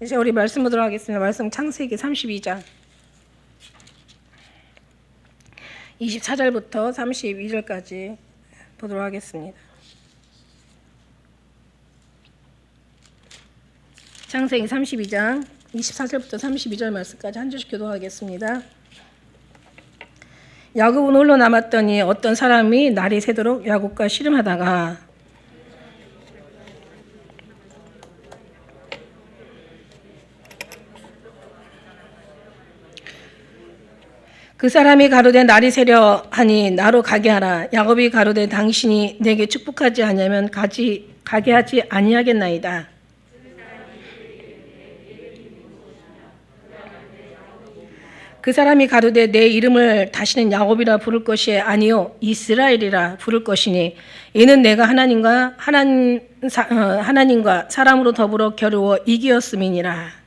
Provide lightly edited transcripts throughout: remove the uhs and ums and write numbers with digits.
이제 우리 말씀 보도록 하겠습니다. 말씀 창세기 32장 24절부터 32절까지 보도록 하겠습니다. 창세기 32장 24절부터 32절 말씀까지 한 줄씩 교도하겠습니다. 야곱은 홀로 남았더니 어떤 사람이 날이 새도록 야곱과 씨름하다가 그 사람이 가로되 날이 새려 하니 나로 가게 하라. 야곱이 가로되 당신이 내게 축복하지 아니하면 가게 하지 아니하겠나이다. 그 사람이 가로되 내 이름을 다시는 야곱이라 부를 것이 아니요 이스라엘이라 부를 것이니 이는 내가 하나님과 사람으로 더불어 겨루어 이기었음이니라.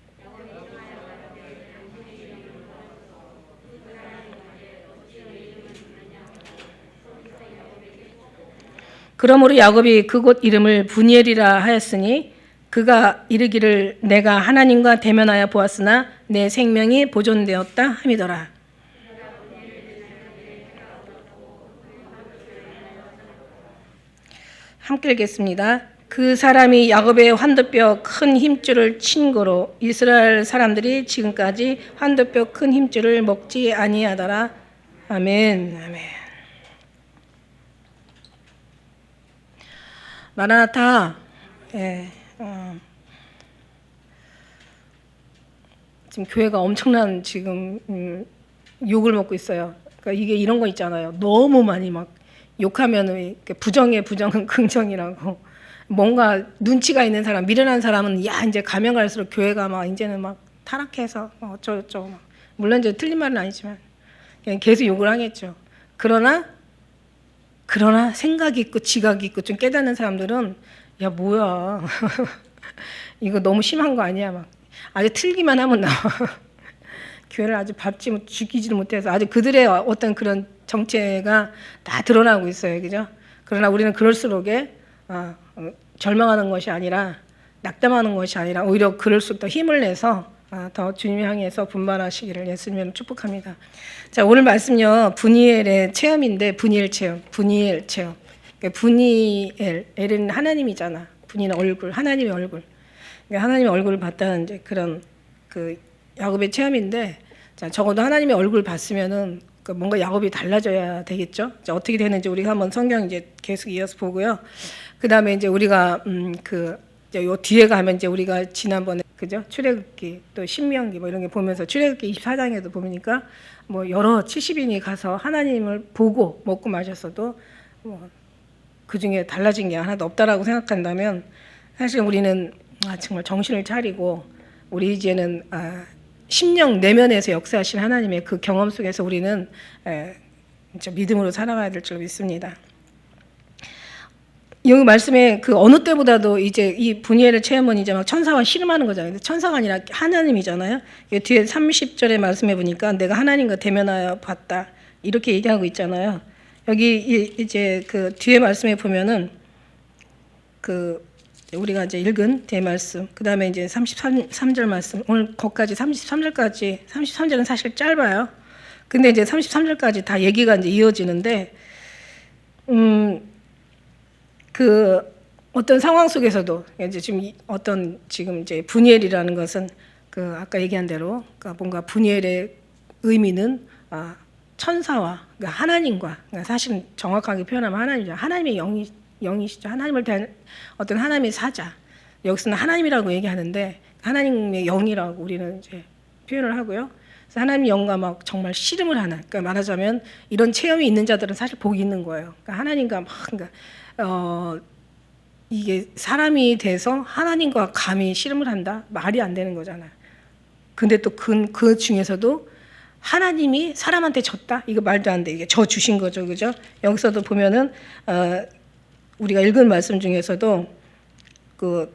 그러므로 야곱이 그곳 이름을 브니엘이라 하였으니 그가 이르기를 내가 하나님과 대면하여 보았으나 내 생명이 보존되었다 함이더라. 함께 읽겠습니다. 그 사람이 야곱의 환도뼈 큰 힘줄을 친 거로 이스라엘 사람들이 지금까지 환도뼈 큰 힘줄을 먹지 아니하더라. 아멘. 아멘. 마라나타. 예. 지금 교회가 엄청난 지금 욕을 먹고 있어요. 그러니까 이게 이런 거 있잖아요. 너무 많이 막 욕하면 부정의 부정은 긍정이라고. 뭔가 눈치가 있는 사람, 미련한 사람은 야 이제 가면 갈수록 교회가 막 이제는 막 타락해서 어쩌고저쩌고 막. 물론 이제 틀린 말은 아니지만 그냥 계속 욕을 하겠죠. 그러나 생각이 있고 지각이 있고 좀 깨닫는 사람들은 야 뭐야 이거 너무 심한 거 아니야 막 아주 틀기만 하면 나와. 교회를 아주 밟지 죽이지를 못해서 아주 그들의 어떤 그런 정체가 다 드러나고 있어요, 그죠? 그러나 우리는 그럴수록에 절망하는 것이 아니라 낙담하는 것이 아니라 오히려 그럴수록 더 힘을 내서 더 주님 향해서 분발하시기를 예수님으로 축복합니다. 자, 오늘 말씀요 브니엘의 체험인데 브니엘 체험. 엘은 하나님이잖아. 브니엘은 얼굴, 하나님의 얼굴. 하나님의 얼굴을 봤다는 이제 그런 그 야곱의 체험인데, 자 적어도 하나님의 얼굴을 봤으면은 뭔가 야곱이 달라져야 되겠죠. 자, 어떻게 되는지 우리가 한번 성경 이제 계속 이어서 보고요. 그 다음에 이제 우리가 이제 요 뒤에 가면 이제 우리가 지난번에 그죠? 출애굽기 또 신명기 뭐 이런 게 보면서 출애굽기 24장에도 보니까 뭐 여러 70인이 가서 하나님을 보고 먹고 마셨어도 뭐 그 중에 달라진 게 하나도 없다라고 생각한다면 사실 우리는 정말 정신을 차리고 우리 이제는 심령 내면에서 역사하신 하나님의 그 경험 속에서 우리는 믿음으로 살아가야 될 줄 믿습니다. 이 말씀에 그 어느 때보다도 이제 이 브니엘의 체험은 이제 막 천사와 씨름하는 거잖아요. 근데 천사가 아니라 하나님이잖아요. 뒤에 30절의 말씀에 보니까 내가 하나님과 대면하여 봤다 이렇게 얘기하고 있잖아요. 여기 이제 그 뒤에 말씀에 보면은 그 우리가 이제 읽은 뒤에 말씀, 그 다음에 이제 33절 말씀, 오늘 거기까지 33절까지, 33절은 사실 짧아요. 근데 이제 33절까지 다 얘기가 이제 이어지는데, 그 어떤 상황 속에서도 이제 지금 이제 브니엘이라는 것은 그 아까 얘기한 대로 그러니까 뭔가 브니엘의 의미는 천사와 그러니까 하나님과 그러니까 사실은 정확하게 표현하면 하나님이죠. 하나님의 영이시죠. 하나님을 대한 어떤 하나님의 사자. 여기서는 하나님이라고 얘기하는데 하나님의 영이라고 우리는 이제 표현을 하고요. 그래서 하나님의 영과 막 정말 씨름을 하는. 그러니까 말하자면 이런 체험이 있는 자들은 사실 복이 있는 거예요. 그러니까 하나님과 막 그러니까 이게 사람이 돼서 하나님과 감히 씨름을 한다? 말이 안 되는 거잖아요. 근데 또 그 중에서도 하나님이 사람한테 졌다? 이거 말도 안 돼. 이게 저 주신 거죠. 그죠? 여기서도 보면은 우리가 읽은 말씀 중에서도 그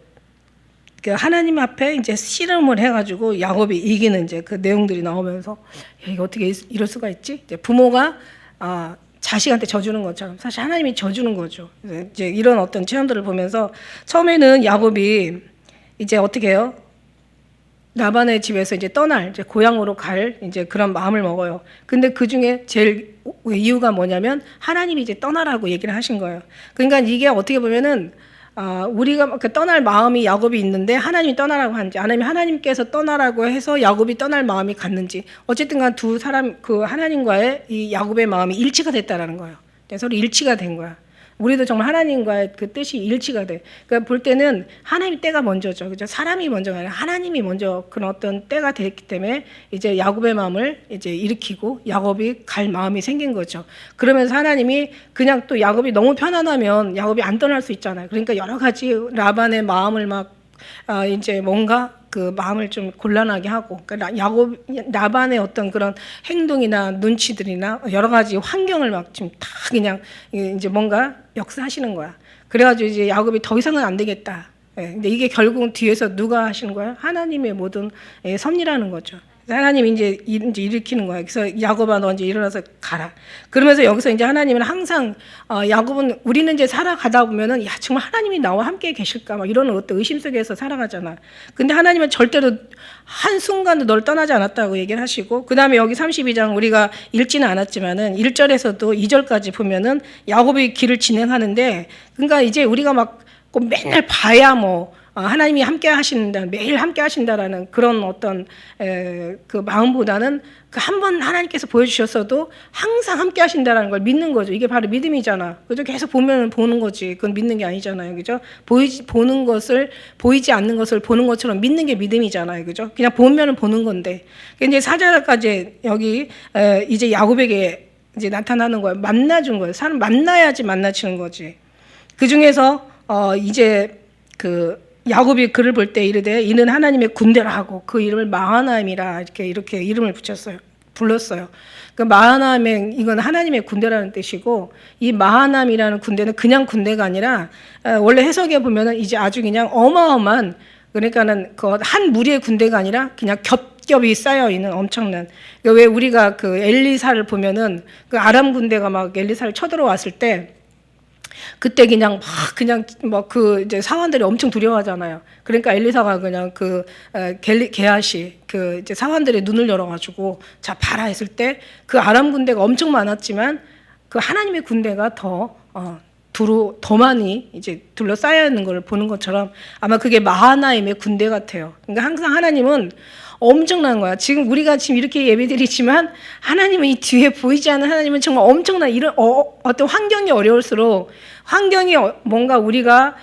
하나님 앞에 이제 씨름을 해가지고 야곱이 이기는 이제 그 내용들이 나오면서 이게 어떻게 이럴 수가 있지? 이제 부모가 자식한테 져주는 것처럼 사실 하나님이 져주는 거죠. 이제 이런 어떤 체험들을 보면서 처음에는 야곱이 이제 어떻게 해요? 라반의 집에서 이제 떠날, 이제 고향으로 갈 이제 그런 마음을 먹어요. 근데 그 중에 제일 이유가 뭐냐면 하나님이 이제 떠나라고 얘기를 하신 거예요. 그러니까 이게 어떻게 보면은 우리가 떠날 마음이 야곱이 있는데 하나님이 떠나라고 하는지, 아니면 하나님께서 떠나라고 해서 야곱이 떠날 마음이 갔는지, 어쨌든간 두 사람 그 하나님과의 이 야곱의 마음이 일치가 됐다라는 거예요. 서로 일치가 된 거야. 우리도 정말 하나님과의 그 뜻이 일치가 돼. 그러니까 볼 때는 하나님이 때가 먼저죠. 그죠? 사람이 먼저가 아니라 하나님이 먼저 그런 어떤 때가 됐기 때문에 이제 야곱의 마음을 이제 일으키고 야곱이 갈 마음이 생긴 거죠. 그러면서 하나님이 그냥 또 야곱이 너무 편안하면 야곱이 안 떠날 수 있잖아요. 그러니까 여러 가지 라반의 마음을 막 이제 뭔가 그 마음을 좀 곤란하게 하고, 그러니까 라반의 어떤 그런 행동이나 눈치들이나 여러 가지 환경을 막 지금 다 그냥 이제 뭔가 역사하시는 거야. 그래가지고 이제 야곱이 더 이상은 안 되겠다. 근데 이게 결국은 뒤에서 누가 하시는 거야? 하나님의 모든 섭리라는 거죠. 하나님이 이제 일으키는 거야. 그래서 야곱아, 너 이제 일어나서 가라. 그러면서 여기서 이제 하나님은 항상 야곱은, 우리는 이제 살아가다 보면은 야, 정말 하나님이 나와 함께 계실까 막 이런 어떤 의심 속에서 살아가잖아. 근데 하나님은 절대로 한 순간도 널 떠나지 않았다고 얘기를 하시고, 그 다음에 여기 32장 우리가 읽지는 않았지만은 1절에서도 2절까지 보면은 야곱이 길을 진행하는데, 그러니까 이제 우리가 막 꼭 맨날 봐야 뭐 하나님이 함께 하신다, 매일 함께 하신다라는 그런 어떤 그 마음보다는 그 한 번 하나님께서 보여주셨어도 항상 함께 하신다라는 걸 믿는 거죠. 이게 바로 믿음이잖아. 그죠? 계속 보면 보는 거지. 그건 믿는 게 아니잖아요. 그죠? 보는 것을, 보이지 않는 것을 보는 것처럼 믿는 게 믿음이잖아요. 그죠? 그냥 보면은 보는 건데. 이제 4절까지 여기 이제 야곱에게 이제 나타나는 거예요. 만나준 거예요. 사람 만나야지 만나치는 거지. 그 중에서 이제 그 야곱이 그를 볼 때 이르되 이는 하나님의 군대라 하고 그 이름을 마하나임이라 이렇게 이름을 불렀어요. 그 마하나임의, 이건 하나님의 군대라는 뜻이고, 이 마하나임이라는 군대는 그냥 군대가 아니라 원래 해석에 보면은 이제 아주 그냥 어마어마한, 그러니까는 그 한 무리의 군대가 아니라 그냥 겹겹이 쌓여 있는 엄청난. 그러니까 왜 우리가 그 엘리사를 보면은 그 아람 군대가 막 엘리사를 쳐들어왔을 때 그때 그냥 막 그 이제 사환들이 엄청 두려워하잖아요. 그러니까 엘리사가 그냥 그 게하시 그 이제 사환들의 눈을 열어가지고 자 봐라 했을 때 그 아람 군대가 엄청 많았지만 그 하나님의 군대가 더 많이 이제 둘러싸여 있는 걸 보는 것처럼 아마 그게 마하나임의 군대 같아요. 그러니까 항상 하나님은 엄청난 거야. 지금 우리가 지금 이렇게 예배드리지만 하나님은 이 뒤에 보이지 않는 하나님은 정말 엄청난 이런 어떤 환경이 어려울수록, 환경이 뭔가 우리가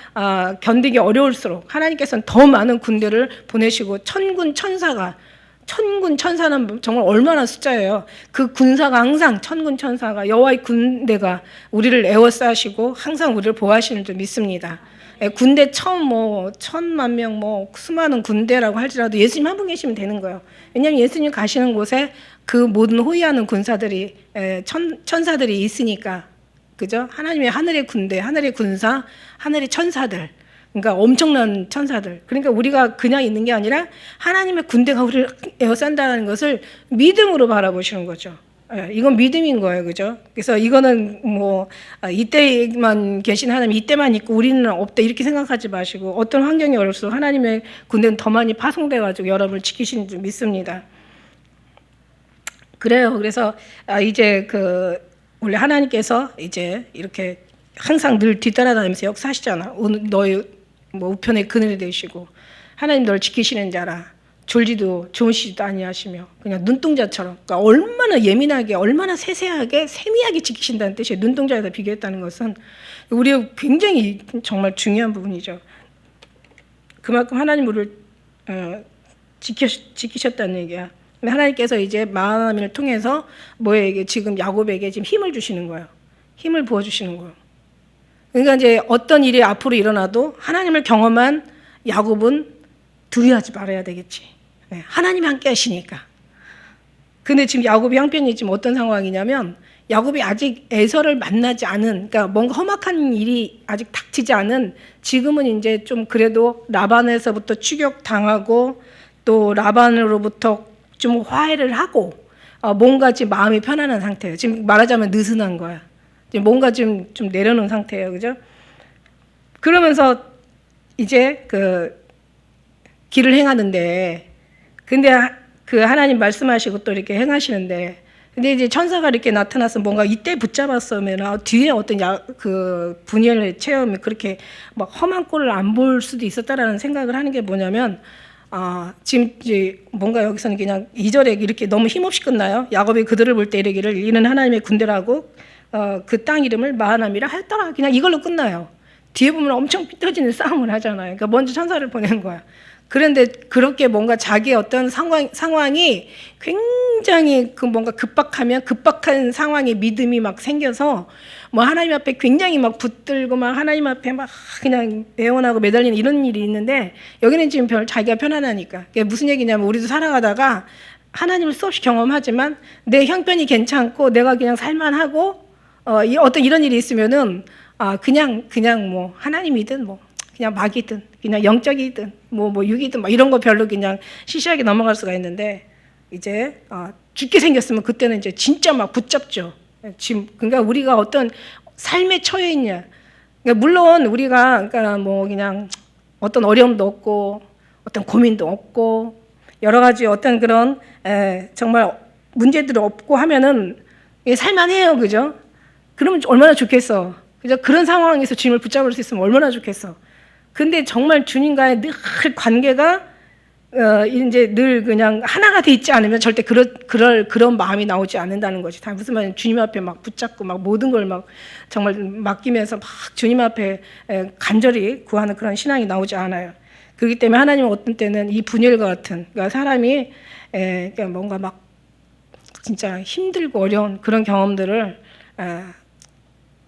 견디기 어려울수록 하나님께서는 더 많은 군대를 보내시고, 천군 천사는 정말 얼마나 숫자예요. 그 군사가 항상 천군 천사가 여호와의 군대가 우리를 에워싸시고 항상 우리를 보호하시는 줄 믿습니다. 군대 천만 명 수많은 군대라고 할지라도 예수님 한 분 계시면 되는 거예요. 왜냐하면 예수님 가시는 곳에 그 모든 호위하는 군사들이 천사들이 있으니까. 그죠? 하나님의 하늘의 군대, 하늘의 군사, 하늘의 천사들. 그러니까 엄청난 천사들. 그러니까 우리가 그냥 있는 게 아니라 하나님의 군대가 우리를 에워싼다는 것을 믿음으로 바라보시는 거죠. 이건 믿음인 거예요. 그죠? 그래서 이거는 이때만 계신 하나님, 이때만 있고 우리는 없다 이렇게 생각하지 마시고, 어떤 환경이 어려울수록 하나님의 군대는 더 많이 파송돼 가지고 여러분을 지키시는 줄 믿습니다. 그래요. 그래서 이제 원래 하나님께서 이제 이렇게 항상 늘 뒤따라다니면서 역사하시잖아. 오늘 너의 우편의 그늘이 되시고 하나님 너를 지키시는 자라. 졸지도 주무시지도 아니하시며, 그냥 눈동자처럼. 그러니까 얼마나 예민하게, 얼마나 세세하게, 세미하게 지키신다는 뜻이에요. 눈동자에다 비교했다는 것은 우리의 굉장히 정말 중요한 부분이죠. 그만큼 하나님 우리를 지키셨다는 얘기야. 하나님께서 이제 마하나임을 통해서 지금 야곱에게 지금 힘을 주시는 거예요. 힘을 부어주시는 거예요. 그러니까 이제 어떤 일이 앞으로 일어나도 하나님을 경험한 야곱은 두려워하지 말아야 되겠지. 하나님이 함께 하시니까. 근데 지금 야곱이 형편이 지금 어떤 상황이냐면, 야곱이 아직 에서를 만나지 않은, 그러니까 뭔가 험악한 일이 아직 닥치지 않은, 지금은 이제 좀 그래도 라반에서부터 추격당하고 또 라반으로부터 좀 화해를 하고 뭔가 지금 마음이 편안한 상태예요. 지금 말하자면 느슨한 거야. 지금 뭔가 좀 내려놓은 상태예요. 그죠? 그러면서 이제 그 길을 행하는데 근데 그 하나님 말씀하시고 또 이렇게 행하시는데, 근데 이제 천사가 이렇게 나타나서 뭔가 이때 붙잡았으면 뒤에 어떤 그 분열의 체험이 그렇게 막 험한 꼴을 안 볼 수도 있었다라는 생각을 하는 게 뭐냐면, 지금 이제 뭔가 여기서는 그냥 2절에 이렇게 너무 힘없이 끝나요. 야곱이 그들을 볼 때 이르기를 이는 하나님의 군대라고 그 땅 이름을 마하나미라 하였더라. 그냥 이걸로 끝나요. 뒤에 보면 엄청 삐뚤어지는 싸움을 하잖아요. 그러니까 먼저 천사를 보낸 거야. 그런데 그렇게 뭔가 자기의 어떤 상황이 굉장히 그 뭔가 급박한 상황에 믿음이 막 생겨서 뭐 하나님 앞에 굉장히 막 붙들고 막 하나님 앞에 막 그냥 애원하고 매달리는 이런 일이 있는데, 여기는 지금 자기가 편안하니까. 그게 무슨 얘기냐면, 우리도 살아가다가 하나님을 수없이 경험하지만 내 형편이 괜찮고 내가 그냥 살만하고 어떤 이런 일이 있으면은 그냥 뭐 하나님이든 뭐 그냥 막이든 그냥 영적이든 뭐 육이든 막 이런 거 별로 그냥 시시하게 넘어갈 수가 있는데, 이제 죽게 생겼으면 그때는 이제 진짜 막 붙잡죠. 지금 그러니까 우리가 어떤 삶에 처해 있냐. 그러니까 물론 우리가 그러니까 뭐 그냥 어떤 어려움도 없고 어떤 고민도 없고 여러 가지 어떤 그런 정말 문제들이 없고 하면은 살만해요, 그죠? 그러면 얼마나 좋겠어. 그죠? 그런 상황에서 주님을 붙잡을 수 있으면 얼마나 좋겠어. 근데 정말 주님과의 늘 관계가 이제 늘 그냥 하나가 돼 있지 않으면 절대 그런 마음이 나오지 않는다는 거지. 다 무슨 말이냐, 주님 앞에 막 붙잡고 막 모든 걸 막 정말 맡기면서 막 주님 앞에 간절히 구하는 그런 신앙이 나오지 않아요. 그렇기 때문에 하나님은 어떤 때는 이 분열과 같은, 그러니까 사람이 그러니까 뭔가 막 진짜 힘들고 어려운 그런 경험들을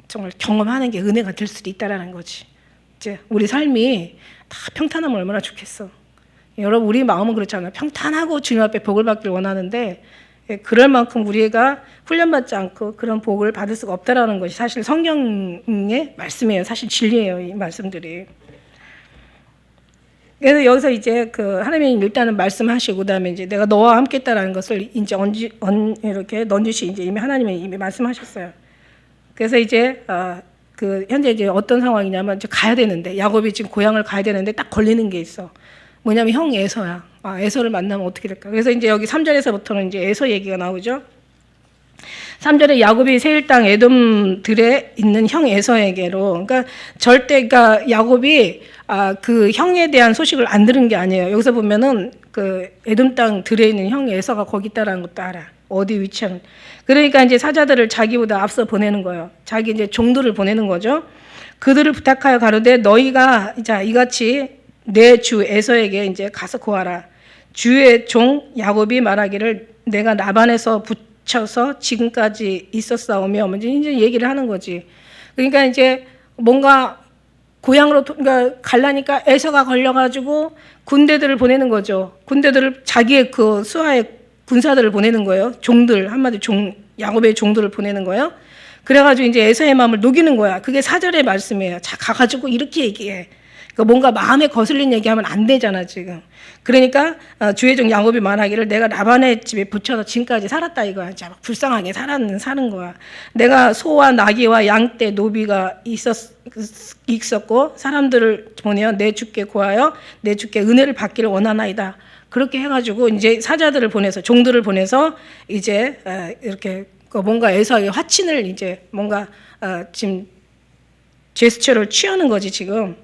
정말 경험하는 게 은혜가 될 수도 있다라는 거지. 이제 우리 삶이 다 평탄하면 얼마나 좋겠어. 여러분, 우리 마음은 그렇잖아요. 평탄하고 주님 앞에 복을 받길 원하는데 그럴 만큼 우리가 훈련받지 않고 그런 복을 받을 수가 없다라는 것이 사실 성경의 말씀이에요. 사실 진리예요, 이 말씀들이. 그래서 여기서 이제 그 하나님이 일단은 말씀하시고 그다음에 이제 내가 너와 함께했다라는 것을 이제 이렇게 넌지시 이제 이미 하나님이 이미 말씀하셨어요. 그래서 이제 그 현재 이제 어떤 상황이냐면 이제 가야 되는데, 야곱이 지금 고향을 가야 되는데 딱 걸리는 게 있어. 뭐냐면 형 에서야. 에서를 만나면 어떻게 될까? 그래서 이제 여기 3절에서부터는 이제 에서 얘기가 나오죠. 3절에 야곱이 세일 땅 에돔들에 있는 형 에서에게로, 그러니까 절대 그러니까 야곱이 그 형에 대한 소식을 안 들은 게 아니에요. 여기서 보면은 그 에돔 땅 들에 있는 형 에서가 거기 있다라는 것도 알아. 어디 위치하는. 그러니까 이제 사자들을 자기보다 앞서 보내는 거예요. 자기 이제 종들을 보내는 거죠. 그들을 부탁하여 가로되 너희가 자 이같이 내 주 에서에게 이제 가서 구하라. 주의 종 야곱이 말하기를 내가 라반에서 붙여서 지금까지 있었사오며 이제 얘기를 하는 거지. 그러니까 이제 뭔가 고향으로 그러니까 갈라니까 에서가 걸려가지고 군대들을 보내는 거죠. 군대들을 자기의 그 수하의 군사들을 보내는 거예요. 종들, 한마디 야곱의 종들을 보내는 거예요. 그래가지고 이제 에서의 마음을 녹이는 거야. 그게 4절의 말씀이에요. 자, 가가지고 이렇게 얘기해. 그러니까 뭔가 마음에 거슬린 얘기하면 안 되잖아, 지금. 그러니까 주의 종 야곱이 말하기를 내가 라반의 집에 붙여서 지금까지 살았다 이거야. 자, 막 불쌍하게 사는 거야. 내가 소와 나귀와 양떼 노비가 있었고 사람들을 보내어 내 주께 구하여 내 주께 은혜를 받기를 원하나이다. 그렇게 해가지고 이제 사자들을 보내서 종들을 보내서 이제 이렇게 뭔가 에서의 화친을 이제 뭔가 지금 제스처를 취하는 거지 지금.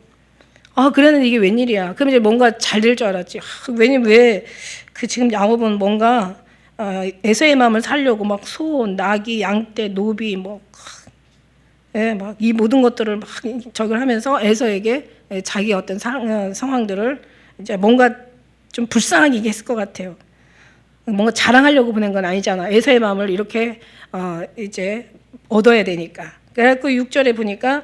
그랬는데 이게 웬일이야. 그럼 이제 뭔가 잘 될 줄 알았지. 왜냐면 왜 그 지금 야곱은 뭔가 에서의 마음을 살려고 막 소, 나귀, 양떼, 노비 막 이 모든 것들을 막 저걸 하면서 에서에게 자기 어떤 상황들을 이제 뭔가 좀 불쌍하게 얘기했을 것 같아요. 뭔가 자랑하려고 보낸 건 아니잖아. 에서의 마음을 이렇게 이제 얻어야 되니까. 그래갖고 6절에 보니까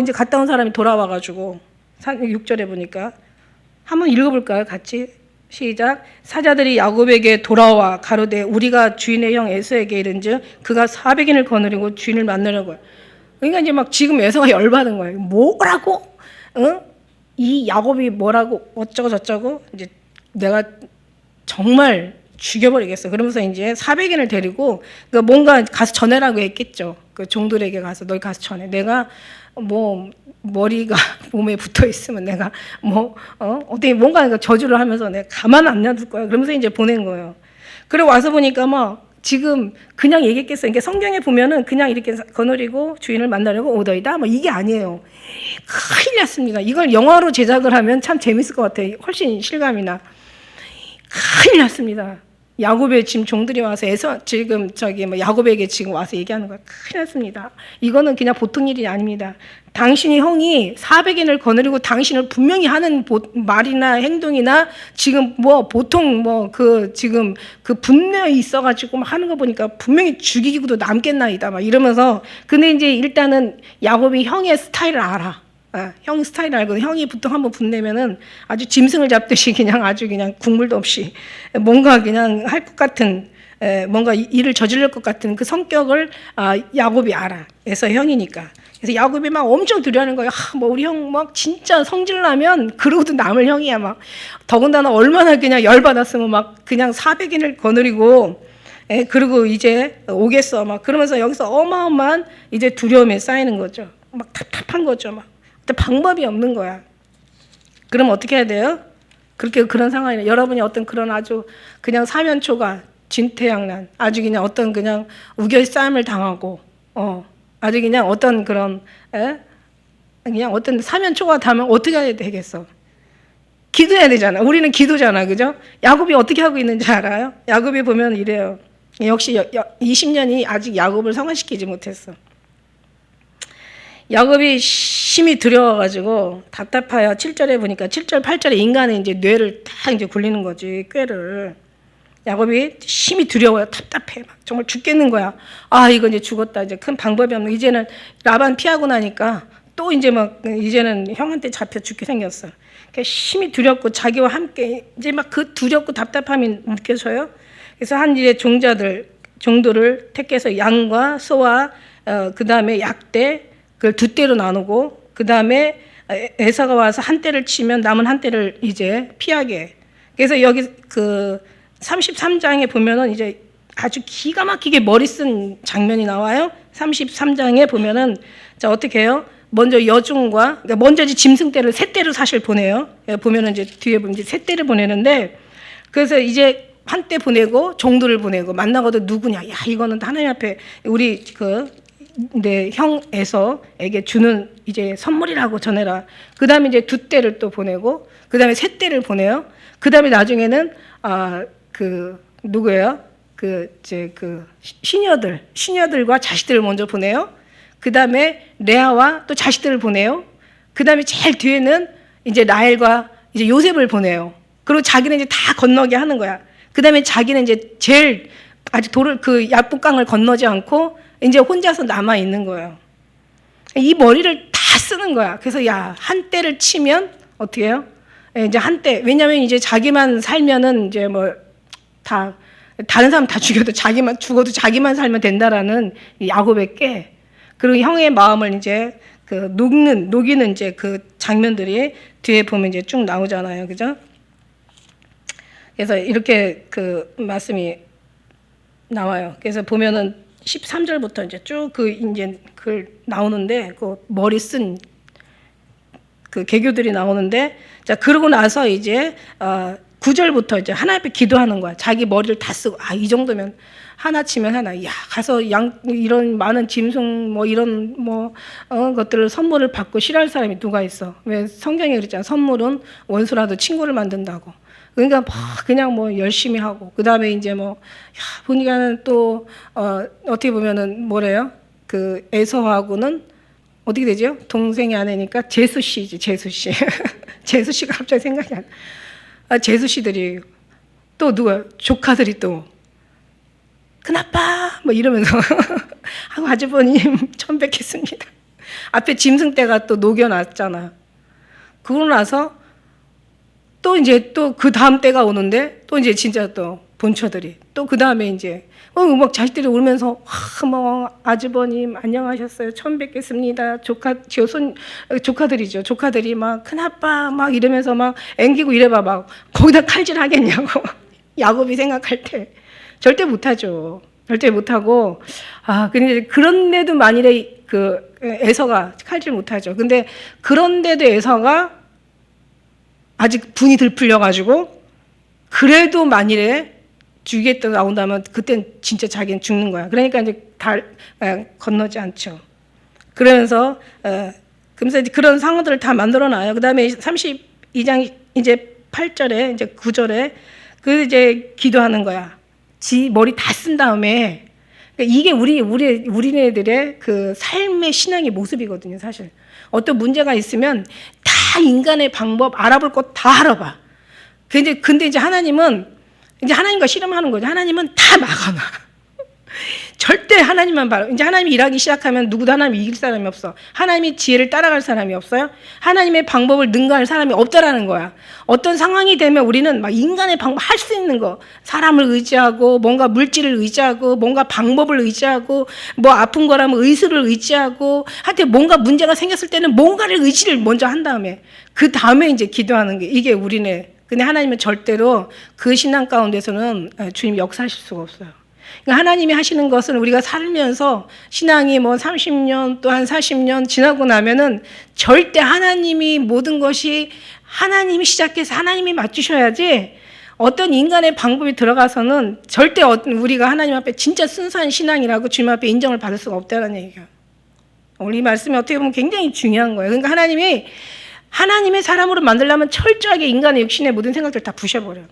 이제 갔다 온 사람이 돌아와가지고 6절에 보니까 한번 읽어볼까요? 같이 시작. 사자들이 야곱에게 돌아와 가로되 우리가 주인의 형 에서에게 이른즉 그가 400인을 거느리고 주인을 만나려고. 그러니까 이제 막 지금 에서가 열받은 거예요. 뭐라고? 이 야곱이 뭐라고 어쩌고 저쩌고. 이제 내가 정말 죽여버리겠어. 그러면서 이제 400인을 데리고 그러니까 뭔가 가서 전해라고 했겠죠. 그 종들에게 가서 너희 가서 전해. 내가 뭐 머리가 몸에 붙어 있으면 내가 뭐 어떻게 뭔가 저주를 하면서 내가 가만 안 놔둘 거야. 그러면서 이제 보낸 거예요. 그리고 와서 보니까 막 지금 그냥 얘기했겠어요. 그러니까 성경에 보면은 그냥 이렇게 거느리고 주인을 만나려고 오더이다. 뭐 이게 아니에요. 큰일 났습니다. 이걸 영화로 제작을 하면 참 재밌을 것 같아요. 훨씬 실감이 나. 큰일 났습니다. 야곱의 지금 종들이 와서 지금 뭐 야곱에게 지금 와서 얘기하는 거야. 큰일 났습니다. 이거는 그냥 보통 일이 아닙니다. 당신이 형이 400인을 거느리고 당신을 분명히 하는 말이나 행동이나 지금 뭐 보통 뭐 지금 분노에 있어가지고 막 하는 거 보니까 분명히 죽이고도 남겠나이다 막 이러면서 근데 이제 일단은 야곱이 형의 스타일을 알아. 형 스타일 알거든. 형이 보통 한번 분내면은 아주 짐승을 잡듯이 그냥 아주 그냥 국물도 없이 뭔가 그냥 할 것 같은 뭔가 일을 저지를 것 같은 그 성격을 야곱이 알아. 그래서 형이니까. 그래서 야곱이 막 엄청 두려워하는 거야. 뭐 우리 형 막 진짜 성질 나면 그러고도 남을 형이야 막. 더군다나 얼마나 그냥 열받았으면 막 그냥 400인을 거느리고 그리고 이제 오겠어 막 그러면서 여기서 어마어마한 이제 두려움에 쌓이는 거죠. 막 답답한 거죠 막. 방법이 없는 거야. 그럼 어떻게 해야 돼요? 그런 상황이네. 여러분이 어떤 그런 아주 그냥 사면초가 진퇴양난, 아주 그냥 어떤 그냥 우겨싸움을 당하고, 아주 그냥 어떤 그런, 그냥 어떤 사면초가 닿으면 어떻게 해야 되겠어? 기도해야 되잖아. 우리는 기도잖아. 그죠? 야곱이 어떻게 하고 있는지 알아요? 야곱이 보면 이래요. 역시 20년이 아직 야곱을 성화시키지 못했어. 야곱이 심히 두려워가지고 답답해요. 7절에 보니까 7절, 8절에 인간의 이제 뇌를 딱 이제 굴리는 거지, 꾀를. 야곱이 심히 두려워요. 답답해. 막 정말 죽겠는 거야. 이거 이제 죽었다. 이제 큰 방법이 없는. 이제는 라반 피하고 나니까 또 이제 막 이제는 형한테 잡혀 죽게 생겼어. 그러니까 심히 두렵고 자기와 함께 이제 막 그 두렵고 답답함이 느껴져요. 그래서 한 이제 종들을 택해서 양과 소와 그 다음에 약대 그걸 두 떼로 나누고 그 다음에 에사가 와서 한 떼를 치면 남은 한 떼를 이제 피하게. 그래서 여기 33장에 보면은 이제 아주 기가 막히게 머리 쓴 장면이 나와요. 33장에 보면은 자 어떻게 해요? 먼저 여중과 그러니까 먼저 이제 짐승 떼를 세 떼를 사실 보내요. 보면은 이제 뒤에 보면 이제 세 떼를 보내는데 그래서 이제 한 떼 보내고 종들을 보내고 만나고도 누구냐? 야 이거는 하나님 앞에 우리 내 형 에서에게 주는 이제 선물이라고 전해라. 그 다음에 이제 두 떼를 또 보내고, 그 다음에 세 떼를 보내요. 그 다음에 나중에는 누구예요? 시녀들과 자식들을 먼저 보내요. 그 다음에 레아와 또 자식들을 보내요. 그 다음에 제일 뒤에는 이제 라헬과 이제 요셉을 보내요. 그리고 자기는 이제 다 건너게 하는 거야. 그 다음에 자기는 이제 제일 아직 야복강을 건너지 않고 이제 혼자서 남아 있는 거예요. 이 머리를 다 쓰는 거야. 그래서 한 떼를 치면 어떻게 해요? 이제 한 떼. 왜냐면 이제 자기만 살면은 이제 뭐 다른 사람 다 죽여도 죽어도 자기만 살면 된다라는 야곱의 꾀. 그리고 형의 마음을 이제 녹이는 이제 그 장면들이 뒤에 보면 이제 쭉 나오잖아요. 그죠? 그래서 이렇게 그 말씀이 나와요. 그래서 보면은 13절부터 이제 쭉 이제 나오는데 그 머리 쓴 그 개교들이 나오는데 자 그러고 나서 이제 9절부터 이제 하나님 앞에 기도하는 거야. 자기 머리를 다 쓰고 이 정도면 하나 치면 하나. 가서 이런 많은 짐승 뭐 이런 것들을 선물을 받고 싫어할 사람이 누가 있어? 왜 성경에 그랬잖아. 선물은 원수라도 친구를 만든다고. 그러니까 그냥 열심히 하고 그 다음에 이제 보니까는 또 어떻게 보면은 뭐래요? 그 에서하고는 어떻게 되죠? 동생이 아내니까 제수 씨지 제수 씨. 제수 씨가 갑자기 생각이 안 나. 제수 씨들이 또 누가 조카들이 또 큰아빠 이러면서 아주버님 처음 뵙겠습니다. 앞에 짐승떼가 또 녹여놨잖아. 그러고 나서 또 이제 또 그 다음 때가 오는데 또 이제 진짜 또 본처들이 또 그 다음에 이제 막 자식들이 울면서 아주버님 안녕하셨어요. 처음 뵙겠습니다. 조카들이죠. 조카들이 막 큰아빠 막 이러면서 막 앵기고 이래봐 막 거기다 칼질 하겠냐고. 야곱이 생각할 때 절대 못하죠. 절대 못하고 근데 그런데도 만일에 그 에서가 칼질 못하죠. 근데 그런데도 에서가 아직 분이 들 풀려가지고 그래도 만일에 죽이겠다 나온다면 그땐 진짜 자기는 죽는 거야. 그러니까 이제 건너지 않죠. 그러면서 그래서 이제 그런 상황들을 다 만들어놔요. 그 다음에 32장 이제 8절에 이제 9절에 그 이제 기도하는 거야. 지 머리 다 쓴 다음에 그러니까 이게 우리네들의 그 삶의 신앙의 모습이거든요. 사실 어떤 문제가 있으면 다 인간의 방법 알아볼 것 다 알아봐. 근데 이제 하나님은 이제 하나님과 씨름하는 거죠. 하나님은 다 막아놔. 절대 하나님만 바로 이제 하나님이 일하기 시작하면 누구도 하나님 이길 사람이 없어. 하나님의 지혜를 따라갈 사람이 없어요. 하나님의 방법을 능가할 사람이 없다라는 거야. 어떤 상황이 되면 우리는 막 인간의 방법 할 수 있는 거 사람을 의지하고 뭔가 물질을 의지하고 뭔가 방법을 의지하고 뭐 아픈 거라면 의술을 의지하고 하여튼 뭔가 문제가 생겼을 때는 뭔가를 의지를 먼저 한 다음에 그 다음에 이제 기도하는 게 이게 우리네. 근데 하나님은 절대로 그 신앙 가운데서는 주님 역사하실 수가 없어요. 그러니까 하나님이 하시는 것은 우리가 살면서 신앙이 뭐 30년 또 한 40년 지나고 나면은 절대 하나님이 모든 것이 하나님이 시작해서 하나님이 맞추셔야지 어떤 인간의 방법이 들어가서는 절대 우리가 하나님 앞에 진짜 순수한 신앙이라고 주님 앞에 인정을 받을 수가 없다는 얘기예요. 오늘 이 말씀이 어떻게 보면 굉장히 중요한 거예요. 그러니까 하나님이 하나님의 사람으로 만들려면 철저하게 인간의 육신의 모든 생각들을 다 부셔버려요.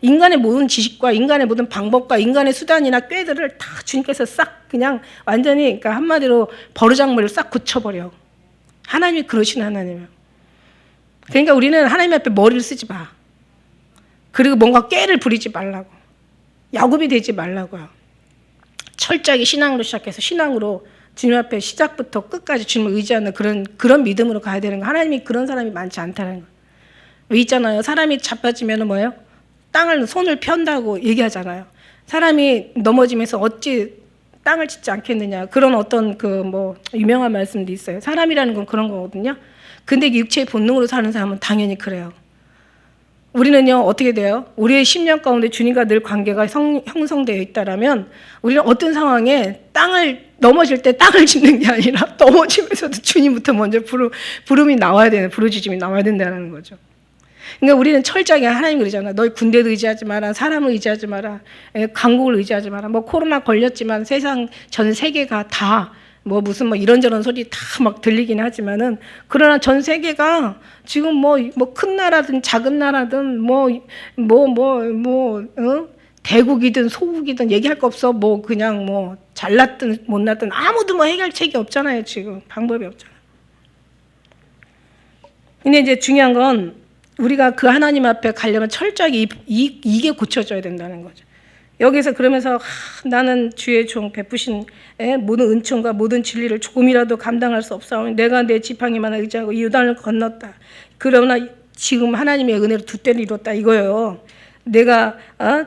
인간의 모든 지식과 인간의 모든 방법과 인간의 수단이나 꾀들을 다 주님께서 싹 그냥 완전히 그러니까 한마디로 버르장머리를 싹 고쳐버려. 하나님이 그러시는 하나님이에요. 그러니까 우리는 하나님 앞에 머리를 쓰지 마. 그리고 뭔가 꾀를 부리지 말라고. 야곱이 되지 말라고요. 철저하게 신앙으로 시작해서 신앙으로 주님 앞에 시작부터 끝까지 주님을 의지하는 그런 믿음으로 가야 되는 거. 하나님이 그런 사람이 많지 않다는 거. 왜 있잖아요. 사람이 자빠지면 뭐예요? 손을 편다고 얘기하잖아요. 사람이 넘어지면서 어찌 땅을 짓지 않겠느냐. 그런 어떤 유명한 말씀도 있어요. 사람이라는 건 그런 거거든요. 근데 육체의 본능으로 사는 사람은 당연히 그래요. 우리는요, 어떻게 돼요? 우리의 심령 가운데 주님과 늘 관계가 형성되어 있다라면 우리는 어떤 상황에 넘어질 때 땅을 짚는 게 아니라 넘어지면서도 주님부터 먼저 부름이 나와야 되는, 부르짖음이 나와야 된다는 거죠. 그러니까 우리는 철저하게 하나님 그러잖아. 너희 군대도 의지하지 마라. 사람을 의지하지 마라. 강국을 의지하지 마라. 뭐 코로나 걸렸지만 세상 전 세계가 다 무슨 이런저런 소리 다 막 들리긴 하지만은 그러나 전 세계가 지금 큰 나라든 작은 나라든 대국이든 소국이든 얘기할 거 없어. 그냥 잘났든 못났든 아무도 해결책이 없잖아요. 지금 방법이 없잖아. 근데 이제 중요한 건 우리가 그 하나님 앞에 가려면 철저하게 이게 고쳐져야 된다는 거죠. 여기서 그러면서 나는 주의 종 베푸신 모든 은총과 모든 진리를 조금이라도 감당할 수 없사오니 내가 내 지팡이만 의지하고 이 요단을 건넜다. 그러나 지금 하나님의 은혜로 두 때를 이뤘다 이거예요. 내가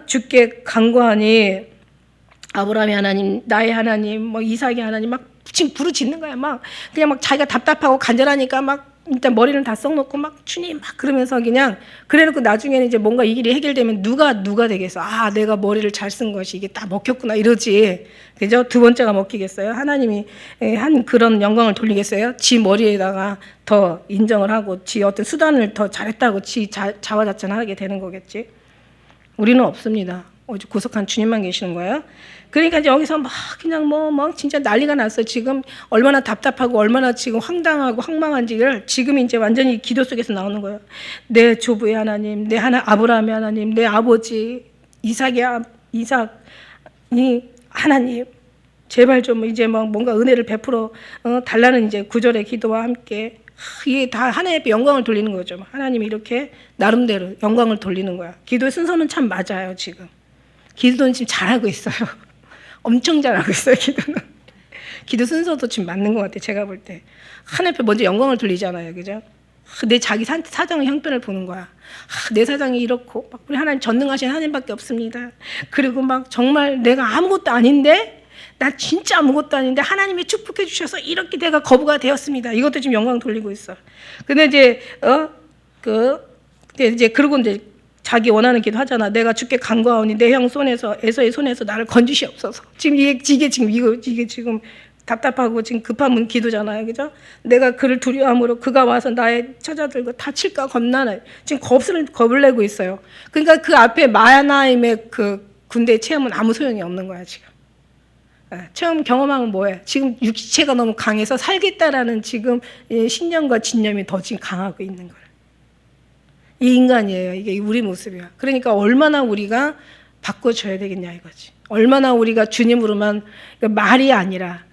주께 간구하니 아브라함의 하나님, 나의 하나님, 이삭의 하나님 막 지금 부르짖는 거야. 그냥 자기가 답답하고 간절하니까 일단 머리는 다 썩놓고 주님 그러면서 그냥 그래놓고 나중에는 이제 뭔가 이 길이 해결되면 누가 되겠어. 내가 머리를 잘 쓴 것이 이게 다 먹혔구나 이러지. 그죠? 두 번째가 먹히겠어요? 하나님이 한 그런 영광을 돌리겠어요? 지 머리에다가 더 인정을 하고 지 어떤 수단을 더 잘했다고 지 자화자찬하게 되는 거겠지. 우리는 없습니다. 오직 구속한 주님만 계시는 거예요. 그러니까 이제 여기서 그냥 진짜 난리가 났어요. 지금 얼마나 답답하고 얼마나 지금 황당하고 황망한지를 지금 이제 완전히 기도 속에서 나오는 거예요. 내 조부의 하나님, 내 아브라함의 하나님, 내 아버지 이삭이 하나님, 제발 좀 이제 뭔가 은혜를 베풀어 달라는 이제 구절의 기도와 함께 이게 다 하나님 앞에 영광을 돌리는 거죠. 하나님이 이렇게 나름대로 영광을 돌리는 거야. 기도의 순서는 참 맞아요. 지금 기도는 지금 잘하고 있어요. 엄청 잘하고 있어요. 기도 순서도 지금 맞는 것 같아요. 제가 볼 때 하나님 앞에 먼저 영광을 돌리잖아요. 그죠? 내 자기 사정의 형편을 보는 거야. 내 사정이 이렇고 우리 하나님 전능하신 하나님밖에 없습니다. 그리고 정말 내가 아무것도 아닌데 나 진짜 아무것도 아닌데 하나님이 축복해 주셔서 이렇게 내가 거부가 되었습니다. 이것도 지금 영광 돌리고 있어. 근데 이제 그러고 이제 자기 원하는 기도 하잖아. 내가 주께 간구하오니 내 형 손에서 에서의 손에서 나를 건지시옵소서. 지금 이게 지금 이게 지금 답답하고 지금 급한 기도잖아요, 그죠? 내가 그를 두려워함으로 그가 와서 나의 처자들과 다칠까 겁나네. 지금 겁을 내고 있어요. 그러니까 그 앞에 마야나임의 그 군대 체험은 아무 소용이 없는 거야 지금. 체험 경험하면 뭐해? 지금 육체가 너무 강해서 살겠다라는 지금 신념과 진념이 더 지금 강하고 있는 거예요. 이 인간이에요. 이게 우리 모습이야. 그러니까 얼마나 우리가 바꿔줘야 되겠냐 이거지. 얼마나 우리가 주님으로만 말이 아니라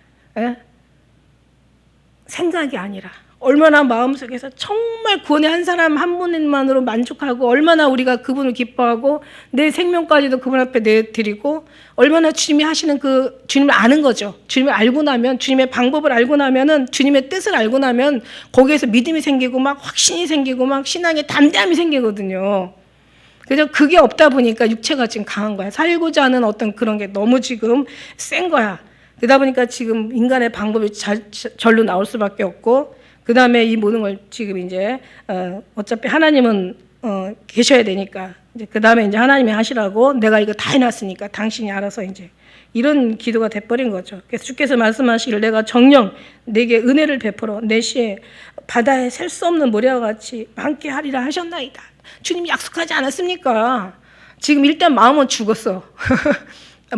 생각이 아니라 얼마나 마음속에서 정말 구원의 한 사람 한 분만으로 만족하고 얼마나 우리가 그분을 기뻐하고 내 생명까지도 그분 앞에 내드리고 얼마나 주님이 하시는 그 주님을 아는 거죠. 주님을 알고 나면 주님의 방법을 알고 나면은 주님의 뜻을 알고 나면 거기에서 믿음이 생기고 막 확신이 생기고 막 신앙의 담대함이 생기거든요. 그래서 그게 없다 보니까 육체가 지금 강한 거야. 살고자 하는 어떤 그런 게 너무 지금 센 거야. 그러다 보니까 지금 인간의 방법이 절로 나올 수밖에 없고 그 다음에 이 모든 걸 지금 이제 어차피 하나님은 계셔야 되니까 이제 그 다음에 이제 하나님이 하시라고 내가 이거 다 해놨으니까 당신이 알아서 이제 이런 기도가 돼버린 거죠. 그래서 주께서 말씀하시기를 내가 정녕 내게 은혜를 베풀어 내 시에 바다에 셀 수 없는 모래와 같이 함께 하리라 하셨나이다. 주님 약속하지 않았습니까? 지금 일단 마음은 죽었어.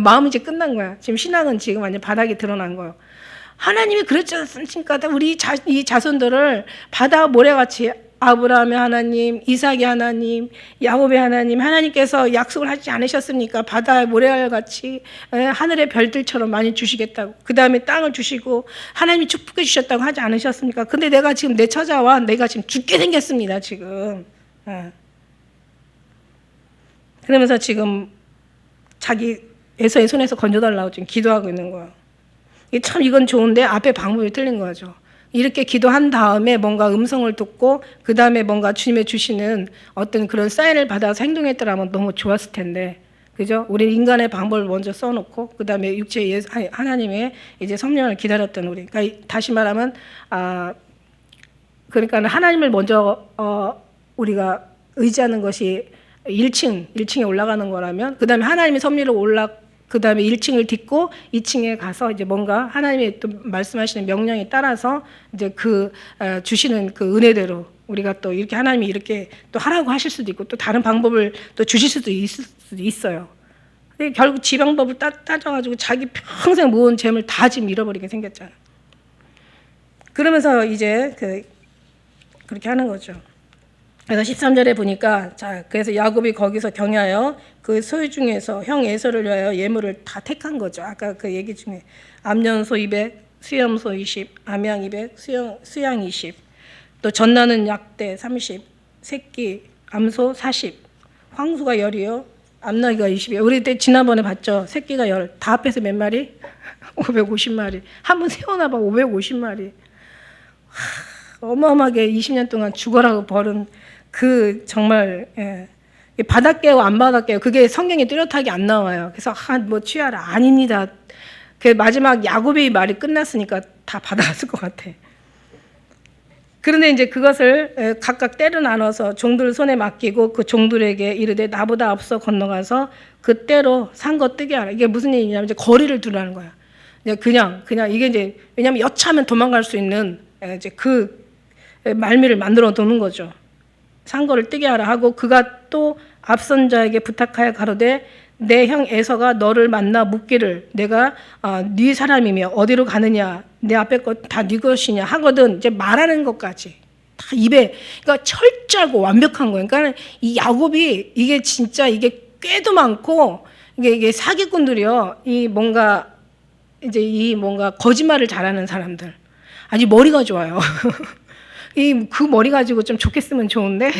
마음은 이제 끝난 거야. 지금 신앙은 지금 완전 바닥에 드러난 거예요. 하나님이 그랬지 않습니까? 우리 이 자손들을 바다 모래같이 아브라함의 하나님, 이삭의 하나님, 야곱의 하나님, 하나님께서 약속을 하지 않으셨습니까? 바다의 모래알같이 하늘의 별들처럼 많이 주시겠다고. 그 다음에 땅을 주시고 하나님이 축복해 주셨다고 하지 않으셨습니까? 근데 내가 지금 내 처자와 내가 지금 죽게 생겼습니다. 지금. 그러면서 지금 자기 에서의 손에서 건져달라고 지금 기도하고 있는 거예요. 참 이건 좋은데 앞에 방법이 틀린 거죠. 이렇게 기도한 다음에 뭔가 음성을 듣고 그 다음에 뭔가 주님의 주시는 어떤 그런 사인을 받아서 행동했더라면 너무 좋았을 텐데, 그죠? 우리 인간의 방법을 먼저 써놓고 그 다음에 육체의 하나님의 이제 성령을 기다렸던 우리. 그러니까 다시 말하면 그러니까 하나님을 먼저 우리가 의지하는 것이 1층에 올라가는 거라면 그 다음에 하나님의 섭리로 그 다음에 1층을 딛고 2층에 가서 이제 뭔가 하나님의 또 말씀하시는 명령에 따라서 이제 그 주시는 그 은혜대로 우리가 또 이렇게 하나님이 이렇게 또 하라고 하실 수도 있고 또 다른 방법을 또 주실 수도 있어요. 근데 결국 지 방법을 따져가지고 자기 평생 모은 재물 다 지금 잃어버리게 생겼잖아. 그러면서 이제 그렇게 하는 거죠. 그래서 13절에 보니까 그래서 야곱이 거기서 경외하여 그 소유 중에서 형 에서를 위하여 예물을 다 택한 거죠. 아까 그 얘기 중에 암년소 200, 수염소 20, 암양 200, 수양 20, 또 전나는 약대 30, 새끼 암소 40, 황소가 10이요, 암나귀가 20이요. 우리 때 지난번에 봤죠. 새끼가 10, 다 합해서 몇 마리? 550마리. 한번 세워놔봐 550마리. 어마어마하게 20년 동안 죽어라고 벌은 그 정말 받았게요 안 받았게요 그게 성경에 뚜렷하게 안 나와요. 그래서 뭐 취하라 아닙니다. 그 마지막 야곱의 말이 끝났으니까 다 받아갔을 것 같아. 그런데 이제 그것을 각각 때로 나눠서 종들 손에 맡기고 그 종들에게 이르되 나보다 앞서 건너가서 그 때로 산 거 뜨게 하라. 이게 무슨 얘기냐면 이제 거리를 두라는 거야. 그냥 이게 이제 왜냐하면 여차하면 도망갈 수 있는 이제 그 말미를 만들어 두는 거죠. 산 거를 뜨게 하라 하고 그가 또 앞선 자에게 부탁하여 가로되 내 형 에서가 너를 만나 묻기를 내가 네 사람이며 어디로 가느냐 내 앞에 것 다 네 것이냐 하거든. 이제 말하는 것까지 다 입에 그러니까 철저하고 완벽한 거예요. 그러니까 이 야곱이 이게 진짜 이게 꾀도 많고 이게 사기꾼들이요. 이 뭔가 거짓말을 잘하는 사람들 아주 머리가 좋아요. 그 머리 가지고 좀 좋겠으면 좋은데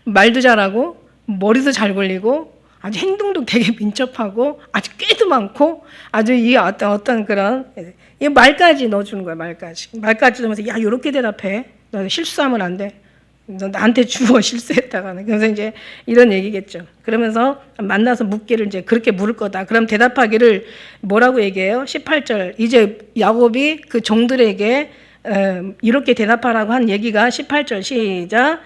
말도 잘하고 머리도 잘 굴리고 아주 행동도 되게 민첩하고 아주 꾀도 많고 아주 이 어떤 그런 이 말까지 넣어주는 거야. 말까지 넣으면서 야 요렇게 대답해. 너 실수하면 안 돼. 너 나한테 주워 실수했다가는. 그래서 이제 이런 얘기겠죠. 그러면서 만나서 묻기를 이제 그렇게 물을 거다. 그럼 대답하기를 뭐라고 얘기해요? 18절 이제 야곱이 그 종들에게 이렇게 대답하라고 한 얘기가 18절 시작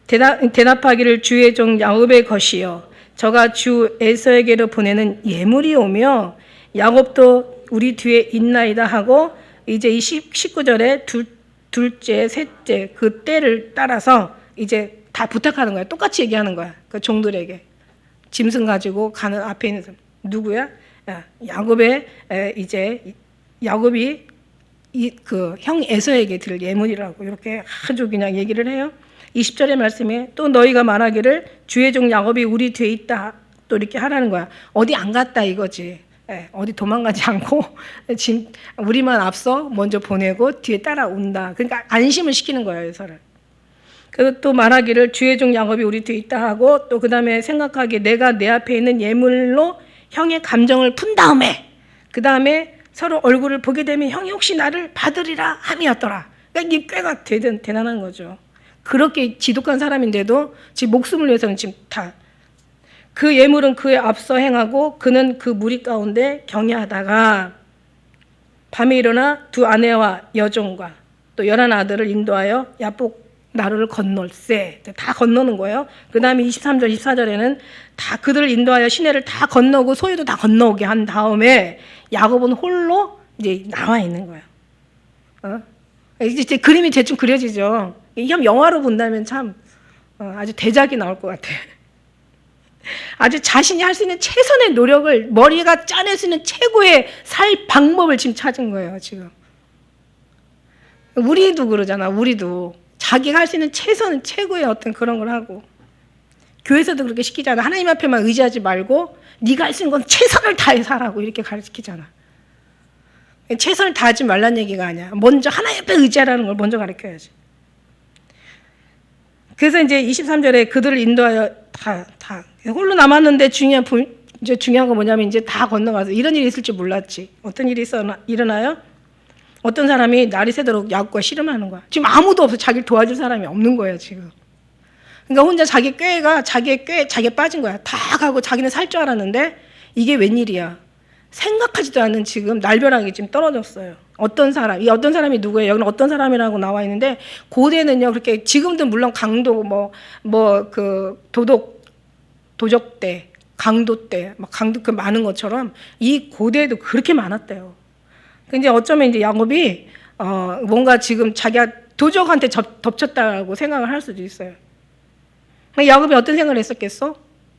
대답하기를 주의 종 야곱의 것이요 저가 주 에서에게로 보내는 예물이오며 야곱도 우리 뒤에 있나이다 하고 이제 이 19절에 둘째, 셋째 그 때를 따라서 이제 다 부탁하는 거야. 똑같이 얘기하는 거야. 그 종들에게. 짐승 가지고 가는 앞에 있는 사람. 누구야? 야곱의 이제 야곱이 그 형 에서에게 드릴 예물이라고 이렇게 아주 그냥 얘기를 해요. 20절의 말씀에 또 너희가 말하기를 주의 종 야곱이 우리 뒤에 있다. 또 이렇게 하라는 거야. 어디 안 갔다 이거지. 어디 도망가지 않고 지금 우리만 앞서 먼저 보내고 뒤에 따라온다. 그러니까 안심을 시키는 거예요, 에서를. 그리고 또 말하기를 주의 종 야곱이 우리 뒤에 있다 하고 또 그 다음에 생각하기에 내가 내 앞에 있는 예물로 형의 감정을 푼 다음에 그 다음에 서로 얼굴을 보게 되면 형이 혹시 나를 받으리라 함이었더라. 그러니까 이게 꽤가 대단한 거죠. 그렇게 지독한 사람인데도 지금 목숨을 위해서는 지금 다 그 예물은 그에 앞서 행하고 그는 그 무리 가운데 경외하다가 밤에 일어나 두 아내와 여종과 또 11 아들을 인도하여 야복 나루를 건널세. 다 건너는 거예요. 그 다음에 23절 24절에는 다 그들을 인도하여 시내를 다 건너고 소유도 다 건너오게 한 다음에 야곱은 홀로 이제 나와 있는 거예요. 이제 그림이 대충 그려지죠. 이게 영화로 본다면 참 아주 대작이 나올 것 같아요. 아주 자신이 할 수 있는 최선의 노력을 머리가 짜낼 수 있는 최고의 살 방법을 지금 찾은 거예요. 지금 우리도 그러잖아. 우리도 자기가 할 수 있는 최고의 어떤 그런 걸 하고 교회에서도 그렇게 시키잖아. 하나님 앞에만 의지하지 말고 네가 할 수 있는 건 최선을 다해 살라고 이렇게 가르치잖아. 최선을 다하지 말란 얘기가 아니야. 먼저 하나님 앞에 의지하라는 걸 먼저 가르쳐야지. 그래서 이제 23절에 그들을 인도하여 다 홀로 남았는데 중요한 거 뭐냐면 이제 다 건너가서 이런 일이 있을 줄 몰랐지. 어떤 일이 일어나요? 어떤 사람이 날이 새도록 야곱과 씨름하는 거야. 지금 아무도 없어. 자기를 도와줄 사람이 없는 거예요 지금. 그러니까 혼자 자기의 꾀에 자기가 빠진 거야. 다 가고 자기는 살 줄 알았는데 이게 웬일이야. 생각하지도 않는 지금 날벼락이 지금 떨어졌어요. 이 어떤 사람이 누구예요? 여기는 어떤 사람이라고 나와 있는데 고대는요 그렇게 지금도 물론 강도 그 도적대, 강도대, 강도 그 많은 것처럼 이 고대에도 그렇게 많았대요. 근데 어쩌면 이제 야곱이 뭔가 지금 자기가 도적한테 덮쳤다고 생각을 할 수도 있어요. 야곱이 어떤 생각을 했었겠어?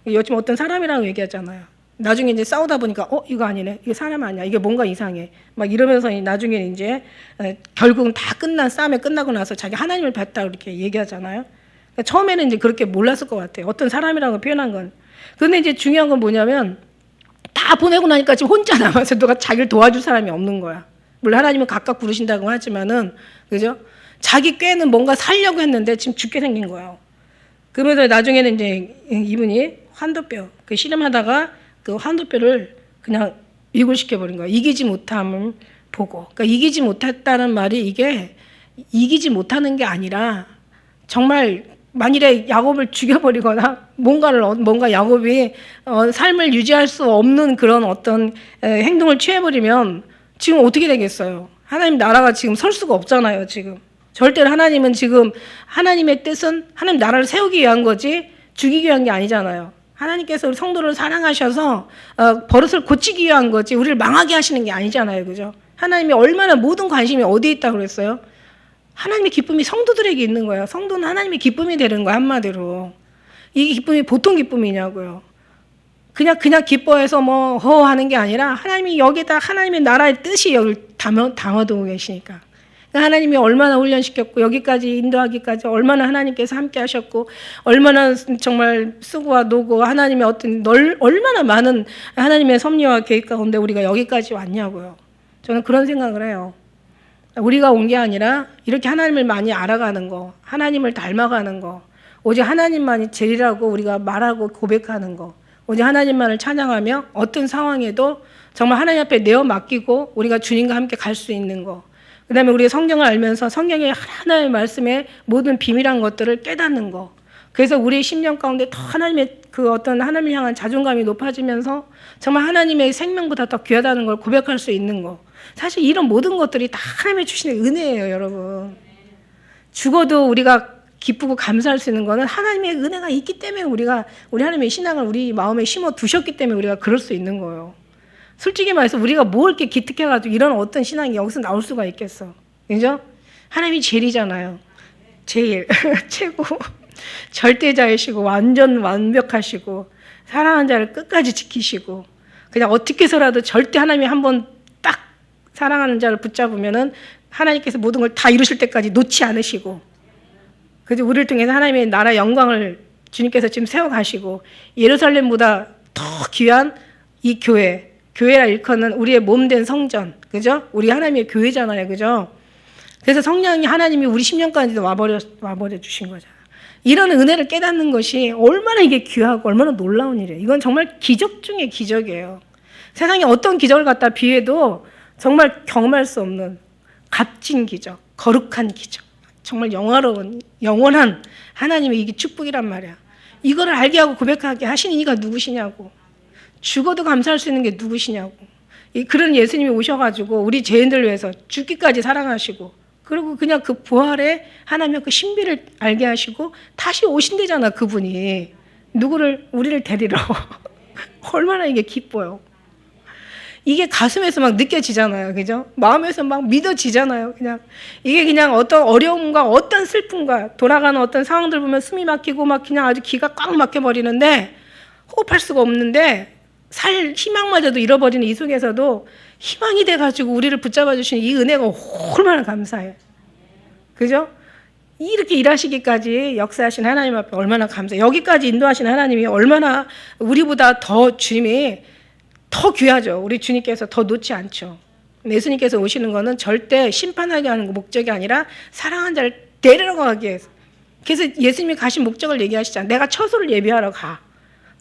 요즘 어떤 사람이라고 얘기하잖아요. 나중에 이제 싸우다 보니까 이거 아니네, 이게 사람 아니야, 이게 뭔가 이상해, 막 이러면서 나중에 이제 결국은 다 싸움이 끝나고 나서 자기 하나님을 뵀다 이렇게 얘기하잖아요. 그러니까 처음에는 이제 그렇게 몰랐을 것 같아요. 어떤 사람이라고 표현한 건. 그런데 이제 중요한 건 뭐냐면 다 보내고 나니까 지금 혼자 남아서 누가 자기를 도와줄 사람이 없는 거야. 물론 하나님은 각각 부르신다고 하지만은 그죠? 자기 꾀는 뭔가 살려고 했는데 지금 죽게 생긴 거예요. 그러면서 나중에는 이제 이분이 환도뼈 그 씨름하다가 그 환도뼈를 그냥 위골시켜 버린 거야. 이기지 못함을 보고. 그러니까 이기지 못했다는 말이 이게 이기지 못하는 게 아니라 정말 만일에 야곱을 죽여버리거나 뭔가 야곱이 삶을 유지할 수 없는 그런 어떤 행동을 취해버리면 지금 어떻게 되겠어요? 하나님 나라가 지금 설 수가 없잖아요. 지금 절대로 하나님은 지금 하나님의 뜻은 하나님 나라를 세우기 위한 거지 죽이기 위한 게 아니잖아요. 하나님께서 우리 성도를 사랑하셔서 버릇을 고치기 위한 거지 우리를 망하게 하시는 게 아니잖아요. 그죠? 하나님이 얼마나 모든 관심이 어디에 있다고 그랬어요? 하나님의 기쁨이 성도들에게 있는 거예요. 성도는 하나님의 기쁨이 되는 거예요. 한마디로. 이 기쁨이 보통 기쁨이냐고요. 그냥 기뻐해서 하는 게 아니라 하나님이 여기에다 하나님의 나라의 뜻이 여기 담아두고 계시니까. 하나님이 얼마나 훈련시켰고 여기까지 인도하기까지 얼마나 하나님께서 함께 하셨고 얼마나 정말 수고와 노고 하나님의 얼마나 많은 하나님의 섭리와 계획 가운데 우리가 여기까지 왔냐고요. 저는 그런 생각을 해요. 우리가 온 게 아니라 이렇게 하나님을 많이 알아가는 거, 하나님을 닮아가는 거, 오직 하나님만이 제일이라고 우리가 말하고 고백하는 거, 오직 하나님만을 찬양하며 어떤 상황에도 정말 하나님 앞에 내어 맡기고 우리가 주님과 함께 갈 수 있는 거, 그 다음에 우리가 성경을 알면서 성경의 하나님의 말씀의 모든 비밀한 것들을 깨닫는 거. 그래서 우리의 심령 가운데 더 하나님의 그 어떤 하나님을 향한 자존감이 높아지면서 정말 하나님의 생명보다 더 귀하다는 걸 고백할 수 있는 거. 사실 이런 모든 것들이 다 하나님의 주시는 은혜예요, 여러분. 죽어도 우리가 기쁘고 감사할 수 있는 거는 하나님의 은혜가 있기 때문에 우리 하나님의 신앙을 우리 마음에 심어 두셨기 때문에 우리가 그럴 수 있는 거예요. 솔직히 말해서 우리가 뭐 이렇게 기특해가지고 이런 어떤 신앙이 여기서 나올 수가 있겠어. 그죠? 하나님이 제일이잖아요. 제일 최고 절대자이시고 완전 완벽하시고 사랑하는 자를 끝까지 지키시고 그냥 어떻게 해서라도 절대 하나님이 한번 딱 사랑하는 자를 붙잡으면은 하나님께서 모든 걸 다 이루실 때까지 놓지 않으시고 그래서 우리를 통해서 하나님의 나라 영광을 주님께서 지금 세워가시고 예루살렘보다 더 귀한 이 교회라 일컫는 우리의 몸된 성전, 그죠? 우리 하나님의 교회잖아요, 그죠? 그래서 성령이 하나님이 우리 10년까지도 와버려 주신 거잖아요. 이런 은혜를 깨닫는 것이 얼마나 이게 귀하고 얼마나 놀라운 일이에요. 이건 정말 기적 중에 기적이에요. 세상에 어떤 기적을 갖다 비해도 정말 경험할 수 없는 값진 기적, 거룩한 기적, 정말 영화로운 영원한 하나님의 이게 축복이란 말이야. 이거를 알게 하고 고백하게 하시는 이가 누구시냐고. 죽어도 감사할 수 있는 게 누구시냐고. 그런 예수님이 오셔가지고 우리 죄인들 위해서 죽기까지 사랑하시고 그리고 그냥 그 부활의 하나님의 그 신비를 알게 하시고 다시 오신대잖아, 그분이. 우리를 데리러. 얼마나 이게 기뻐요. 이게 가슴에서 막 느껴지잖아요, 그죠? 마음에서 막 믿어지잖아요, 그냥. 이게 그냥 어떤 어려움과 어떤 슬픔과 돌아가는 어떤 상황들 보면 숨이 막히고 막 그냥 아주 기가 꽉 막혀버리는데 호흡할 수가 없는데 살 희망마저도 잃어버리는 이 속에서도 희망이 돼가지고 우리를 붙잡아 주시는 이 은혜가 얼마나 감사해요. 그죠? 이렇게 일하시기까지 역사하신 하나님 앞에 얼마나 감사해요. 여기까지 인도하신 하나님이 얼마나 우리보다 더 주님이 더 귀하죠. 우리 주님께서 더 놓지 않죠. 예수님께서 오시는 거는 절대 심판하게 하는 목적이 아니라 사랑하는 자를 데리러 가기 위해서. 그래서 예수님이 가신 목적을 얘기하시잖아요. 내가 처소를 예비하러 가.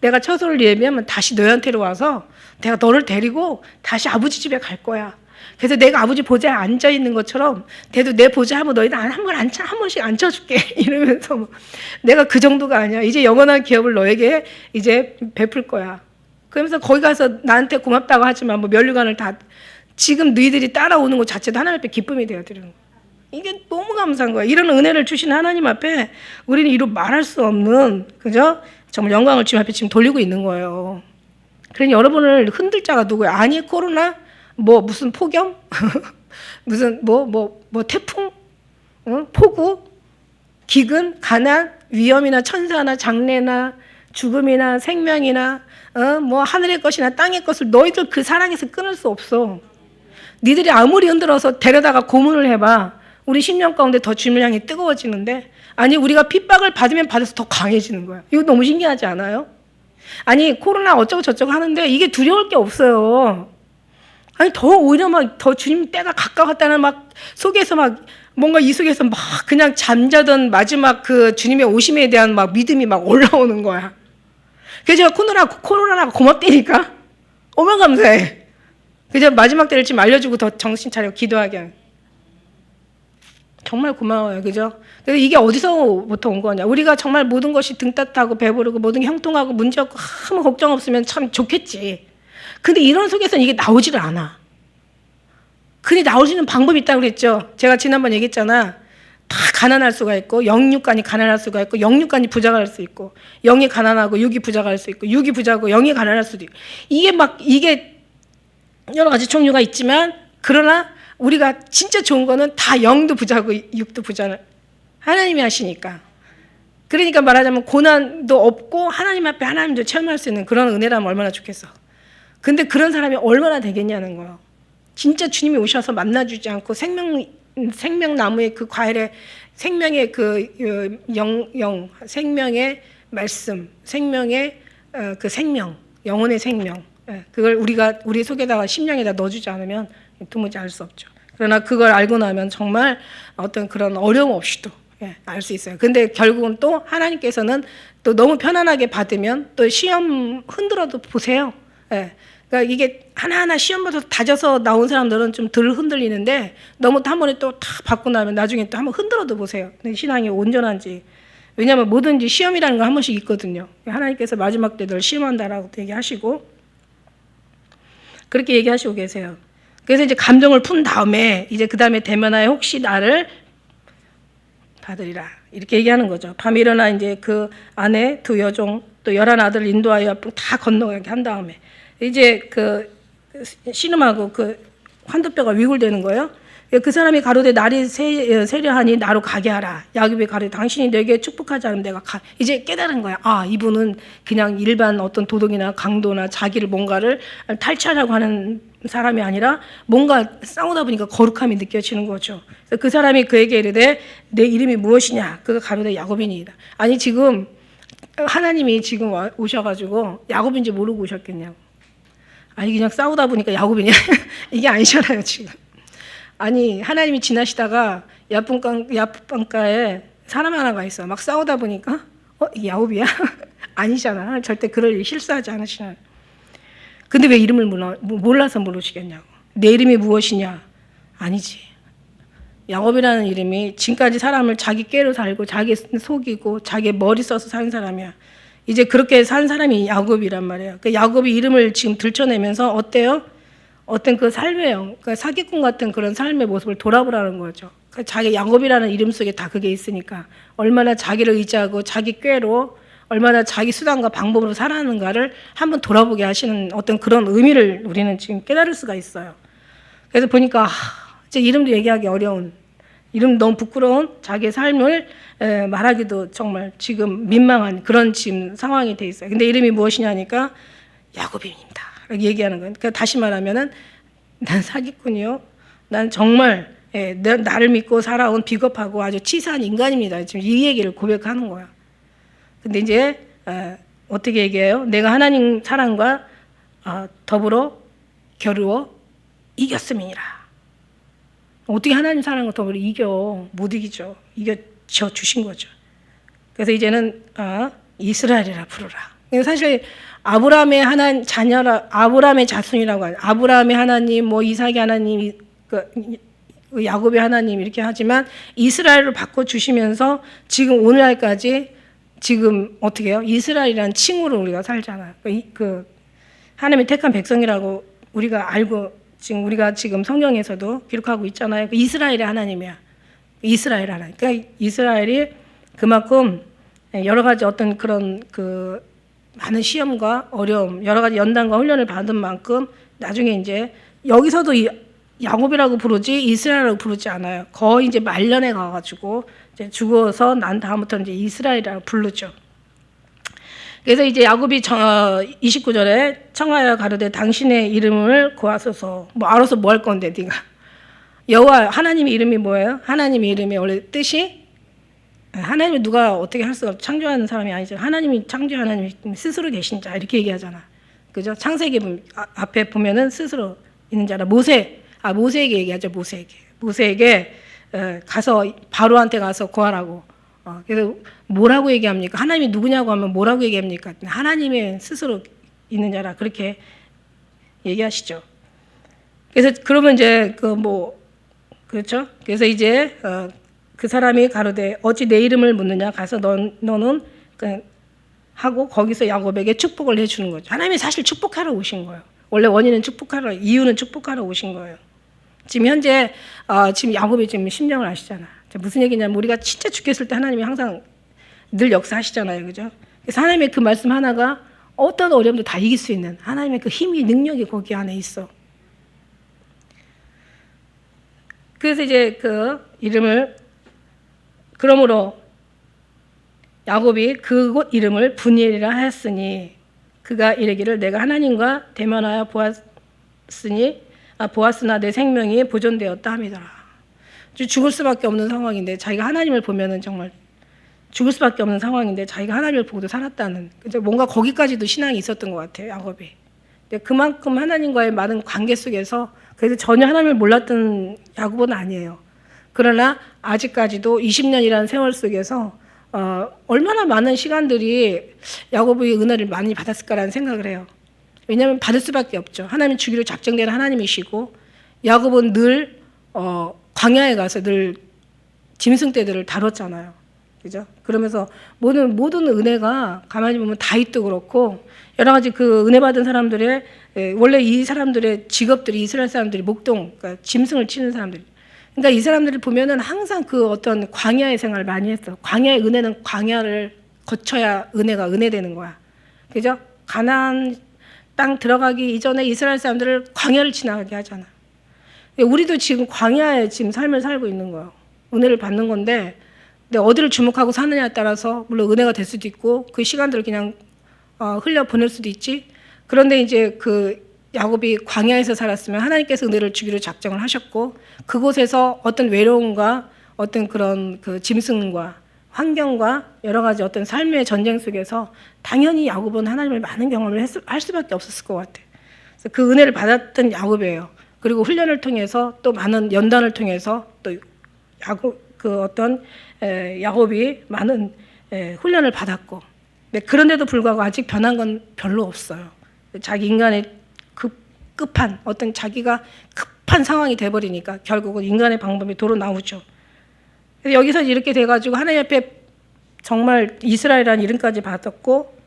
내가 처소를 예비하면 다시 너희한테로 와서 내가 너를 데리고 다시 아버지 집에 갈 거야. 그래서 내가 아버지 보좌에 앉아 있는 것처럼 내도 내 보좌에 한번 너희들 한 번씩 앉혀줄게. 이러면서 내가 그 정도가 아니야. 이제 영원한 기업을 너에게 이제 베풀 거야. 그러면서 거기 가서 나한테 고맙다고 하지만 뭐 면류관을 다 지금 너희들이 따라오는 것 자체도 하나님 앞에 기쁨이 되어드리는 거야. 이게 너무 감사한 거야. 이런 은혜를 주신 하나님 앞에 우리는 이루 말할 수 없는, 그죠? 정말 영광을 주님 앞에 지금 돌리고 있는 거예요. 그러니 여러분을 흔들 자가 누구야? 아니, 코로나? 무슨 폭염? 무슨 태풍? 폭우? 기근? 가난? 위험이나 천사나 장래나 죽음이나 생명이나 하늘의 것이나 땅의 것을 너희들 그 사랑에서 끊을 수 없어. 니들이 아무리 흔들어서 데려다가 고문을 해봐. 우리 10년 가운데 더 주님을 향해 뜨거워지는데, 아니 우리가 핍박을 받으면 받아서 더 강해지는 거야. 이거 너무 신기하지 않아요? 아니 코로나 어쩌고 저쩌고 하는데 이게 두려울 게 없어요. 아니 더 오히려 막 더 주님 때가 가까웠다는 막 속에서 막 뭔가 이 속에서 막 그냥 잠자던 마지막 그 주님의 오심에 대한 막 믿음이 막 올라오는 거야. 그래서 제가 코로나가 고맙다니까. 얼마나 감사해. 그래서 마지막 때를 지금 알려주고 더 정신 차려 기도하게. 정말 고마워요. 그죠? 그래서 이게 어디서부터 온 거냐. 우리가 정말 모든 것이 등 따뜻하고 배부르고 모든 게 형통하고 문제 없고 아무 걱정 없으면 참 좋겠지. 근데 이런 속에서는 이게 나오지를 않아. 근데 나올 수 있는 방법이 있다고 그랬죠. 제가 지난번 얘기했잖아. 다 가난할 수가 있고 영육간이 가난할 수가 있고 영육간이 부자가 할 수 있고 영이 가난하고 육이 부자가 할 수 있고 육이 부자고 영이 가난할 수도 있고 이게 여러 가지 종류가 있지만 그러나 우리가 진짜 좋은 거는 다 영도 부자고 육도 부자는 하나님이 하시니까. 그러니까 말하자면 고난도 없고 하나님 앞에 하나님도 체험할 수 있는 그런 은혜라면 얼마나 좋겠어. 근데 그런 사람이 얼마나 되겠냐는 거예요. 진짜 주님이 오셔서 만나주지 않고 생명나무의 그 과일에 생명의 그 생명의 말씀, 생명의 그 생명, 영혼의 생명, 그걸 우리 속에다가 심령에다 넣어주지 않으면 도무지 알 수 없죠. 그러나 그걸 알고 나면 정말 어떤 그런 어려움 없이도 알 수 있어요. 근데 결국은 또 하나님께서는 또 너무 편안하게 받으면 또 시험 흔들어도 보세요. 그러니까 이게 하나하나 시험부터 다져서 나온 사람들은 좀 덜 흔들리는데 너무 한 번에 또 다 받고 나면 나중에 또 한번 흔들어도 보세요. 내 신앙이 온전한지. 왜냐하면 뭐든지 시험이라는 거 한 번씩 있거든요. 하나님께서 마지막 때 널 시험한다라고 얘기하시고 그렇게 얘기하시고 계세요. 그래서 이제 감정을 푼 다음에 이제 그 다음에 대면하여 혹시 나를 받으리라. 이렇게 얘기하는 거죠. 밤에 일어나 이제 그 아내 두 여종 또 11 아들을 인도하여 다 건너가게 한 다음에 이제 그 신음하고 그 환도뼈가 위골되는 거예요. 그 사람이 가로되 날이 세려하니 나로 가게 하라. 야곱이 가로되 당신이 내게 축복하지 않으면 내가 이제 깨달은 거야. 아, 이분은 그냥 일반 어떤 도덕이나 강도나 자기를 뭔가를 탈취하려고 하는 사람이 아니라 뭔가 싸우다 보니까 거룩함이 느껴지는 거죠. 그래서 그 사람이 그에게 이르되 내 이름이 무엇이냐? 그가 가로되 야곱이니이다. 아니 지금 하나님이 지금 오셔가지고 야곱인지 모르고 오셨겠냐고. 아니 그냥 싸우다 보니까 야곱이냐? 이게 아니잖아요 지금. 아니 하나님이 지나시다가 야분강가에 사람 하나가 있어. 막 싸우다 보니까 이게 야곱이야? 아니잖아. 절대 그럴 일 실수하지 않으시나. 근데 왜 이름을 몰라서 모르시겠냐고. 내 이름이 무엇이냐? 아니지. 야곱이라는 이름이 지금까지 사람을 자기 꾀로 살고 자기 속이고 자기 머리 써서 사는 사람이야. 이제 그렇게 산 사람이 야곱이란 말이에요. 그 야곱이 이름을 지금 들춰내면서 어때요? 어떤 그 삶의 그러니까 사기꾼 같은 그런 삶의 모습을 돌아보라는 거죠. 그러니까 자기 야곱이라는 이름 속에 다 그게 있으니까 얼마나 자기를 의지하고 자기 꾀로 얼마나 자기 수단과 방법으로 살아가는가를 한번 돌아보게 하시는 어떤 그런 의미를 우리는 지금 깨달을 수가 있어요. 그래서 보니까 이제 이름도 얘기하기 어려운, 이름 너무 부끄러운 자기의 삶을 말하기도 정말 지금 민망한 그런 지금 상황이 돼 있어요. 근데 이름이 무엇이냐니까 야곱입니다. 이렇게 얘기하는 거예요. 그러니까 다시 말하면은 난 사기꾼이요. 난 정말 나를 믿고 살아온 비겁하고 아주 치사한 인간입니다. 지금 이 얘기를 고백하는 거야. 근데 이제 어떻게 얘기해요? 내가 하나님 사랑과 더불어 겨루어 이겼음이니라. 어떻게 하나님 사랑과 더불어 이겨? 못 이기죠. 이겨져 주신 거죠. 그래서 이제는 이스라엘이라 부르라. 사실 아브라함의 자녀라, 아브라함의 자손이라고 하죠. 아브라함의 하나님, 뭐 이삭의 하나님, 그 야곱의 하나님 이렇게 하지만 이스라엘을 바꿔 주시면서 지금 오늘날까지 지금 어떻게 해요? 이스라엘이라는 칭호로 우리가 살잖아요. 그 하나님의 택한 백성이라고 우리가 알고 우리가 지금 성경에서도 기록하고 있잖아요. 그 이스라엘의 하나님이야. 이스라엘 하나님. 그러니까 이스라엘이 그만큼 여러 가지 어떤 그런 그 많은 시험과 어려움, 여러 가지 연단과 훈련을 받은 만큼 나중에 이제 여기서도 야곱이라고 부르지 이스라엘이라고 부르지 않아요. 거의 이제 말년에 가가지고 이제 죽어서 난 다음부터 이제 이스라엘이라고 부르죠. 그래서 이제 야곱이 29절에 청하여 가로되 당신의 이름을 고하소서. 뭐 알아서 뭐 할 건데 네가. 여호와 하나님의 이름이 뭐예요? 하나님의 이름이 원래 뜻이 하나님이 누가 어떻게 할 수가 없어. 창조하는 사람이 아니죠. 하나님이 창조한 하나님이 스스로 계신 자 이렇게 얘기하잖아. 그죠? 창세기 앞에 보면은 스스로 있는 자라. 모세에게 얘기하죠. 모세에게 가서 바로한테 가서 구하라고. 그래서 뭐라고 얘기합니까? 하나님이 누구냐고 하면 뭐라고 얘기합니까? 하나님의 스스로 있는 자라 그렇게 얘기하시죠. 그래서 그러면 이제 그렇죠? 그래서 이제 그 사람이 가로되 어찌 내 이름을 묻느냐 가서 너는 하고 거기서 야곱에게 축복을 해주는 거죠. 하나님이 사실 축복하러 오신 거예요. 원래 이유는 축복하러 오신 거예요. 지금 현재 지금 야곱이 지금 심정을 아시잖아. 무슨 얘기냐면 우리가 진짜 죽겠을 때 하나님이 항상 늘 역사하시잖아요, 그죠? 그래서 하나님의 그 말씀 하나가 어떤 어려움도 다 이길 수 있는 하나님의 그 힘이 능력이 거기 안에 있어. 그래서 이제 그 이름을 그러므로 야곱이 그곳 이름을 분이엘이라 하였으니 그가 이르기를 내가 하나님과 대면하여 보았으나 내 생명이 보존되었다 함이더라. 죽을 수밖에 없는 상황인데 자기가 하나님을 보면은 정말 죽을 수밖에 없는 상황인데 자기가 하나님을 보고도 살았다는 뭔가 거기까지도 신앙이 있었던 것 같아요, 야곱이. 근데 그만큼 하나님과의 많은 관계 속에서 그래서 전혀 하나님을 몰랐던 야곱은 아니에요. 그러나 아직까지도 20년이라는 세월 속에서 얼마나 많은 시간들이 야곱의 은혜를 많이 받았을까라는 생각을 해요. 왜냐하면 받을 수밖에 없죠. 하나님 주기로 작정된 하나님이시고 야곱은 늘 광야에 가서 늘 짐승떼들을 다뤘잖아요. 그죠? 그러면서 모든 은혜가 가만히 보면 다윗도 그렇고 여러 가지 그 은혜 받은 사람들의 원래 이 사람들의 직업들이 이스라엘 사람들이 목동, 그러니까 짐승을 치는 사람들. 그러니까 이 사람들을 보면은 항상 그 어떤 광야의 생활을 많이 했어. 광야의 은혜는 광야를 거쳐야 은혜가 은혜되는 거야. 그죠? 가나안 땅 들어가기 이전에 이스라엘 사람들을 광야를 지나가게 하잖아. 우리도 지금 광야에 지금 삶을 살고 있는 거예요. 은혜를 받는 건데, 근데 어디를 주목하고 사느냐에 따라서 물론 은혜가 될 수도 있고 그 시간들을 그냥 흘려 보낼 수도 있지. 그런데 이제 그 야곱이 광야에서 살았으면 하나님께서 은혜를 주기로 작정을 하셨고, 그곳에서 어떤 외로움과 어떤 그런 그 짐승과 환경과 여러 가지 어떤 삶의 전쟁 속에서 당연히 야곱은 하나님을 많은 경험을 할 수밖에 없었을 것 같아요. 그래서 그 은혜를 받았던 야곱이에요. 그리고 훈련을 통해서 또 많은 연단을 통해서 또 야곱이 많은 훈련을 받았고, 그런데도 불구하고 아직 변한 건 별로 없어요. 자기 인간의 급한 어떤 자기가 급한 상황이 돼버리니까 결국은 인간의 방법이 도로 나오죠. 그래서 여기서 이렇게 돼가지고 하나님 앞에 정말 이스라엘이라는 이름까지 받았고,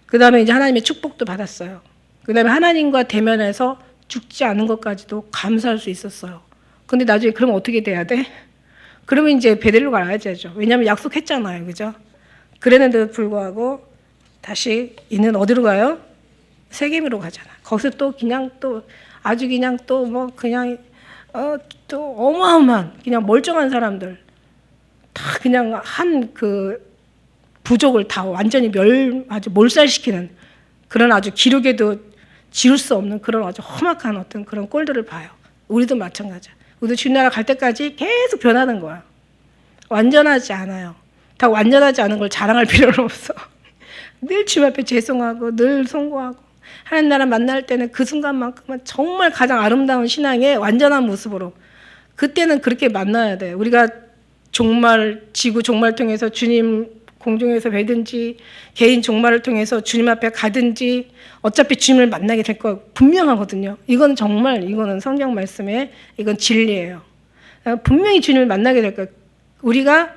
그 다음에 이제 하나님의 축복도 받았어요. 그 다음에 하나님과 대면해서 죽지 않은 것까지도 감사할 수 있었어요. 근데 나중에 그러면 어떻게 돼야 돼? 그러면 이제 베델로 가야죠. 왜냐하면 약속했잖아요. 그죠? 그랬는데도 불구하고 다시 이는 어디로 가요? 세겜으로 가잖아. 거기서 또 그냥 또 아주 그냥 또 뭐 그냥 또 어마어마한 그냥 멀쩡한 사람들 다 그냥 한 그 부족을 다 완전히 아주 몰살시키는 그런 아주 기록에도 지울 수 없는 그런 아주 험악한 어떤 그런 꼴들을 봐요. 우리도 마찬가지야. 우리도 주님 나라 갈 때까지 계속 변하는 거야. 완전하지 않아요. 다 완전하지 않은 걸 자랑할 필요는 없어. 늘 주님 앞에 죄송하고 늘 송구하고 하나님 나라 만날 때는 그 순간만큼은 정말 가장 아름다운 신앙의 완전한 모습으로 그때는 그렇게 만나야 돼. 우리가 지구 종말 통해서 주님 공중에서 뵈든지 개인 종말을 통해서 주님 앞에 가든지 어차피 주님을 만나게 될 거 분명하거든요. 이건 성경 말씀에 이건 진리예요. 분명히 주님을 만나게 될 거예요. 우리가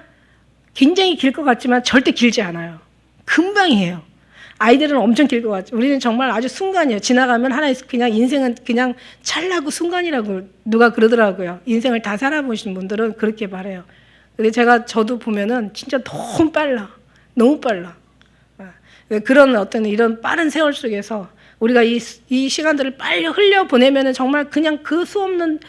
굉장히 길 것 같지만 절대 길지 않아요. 금방이에요. 아이들은 엄청 길 것 같죠. 우리는 정말 아주 순간이에요. 지나가면 그냥 인생은 그냥 찰나고 순간이라고 누가 그러더라고요. 인생을 다 살아보신 분들은 그렇게 말해요. 근데 저도 보면은 진짜 너무 빨라. 너무 빨라. 그런 어떤 이런 빠른 세월 속에서 우리가 이 시간들을 빨리 흘려보내면은 정말 그냥 그 수없는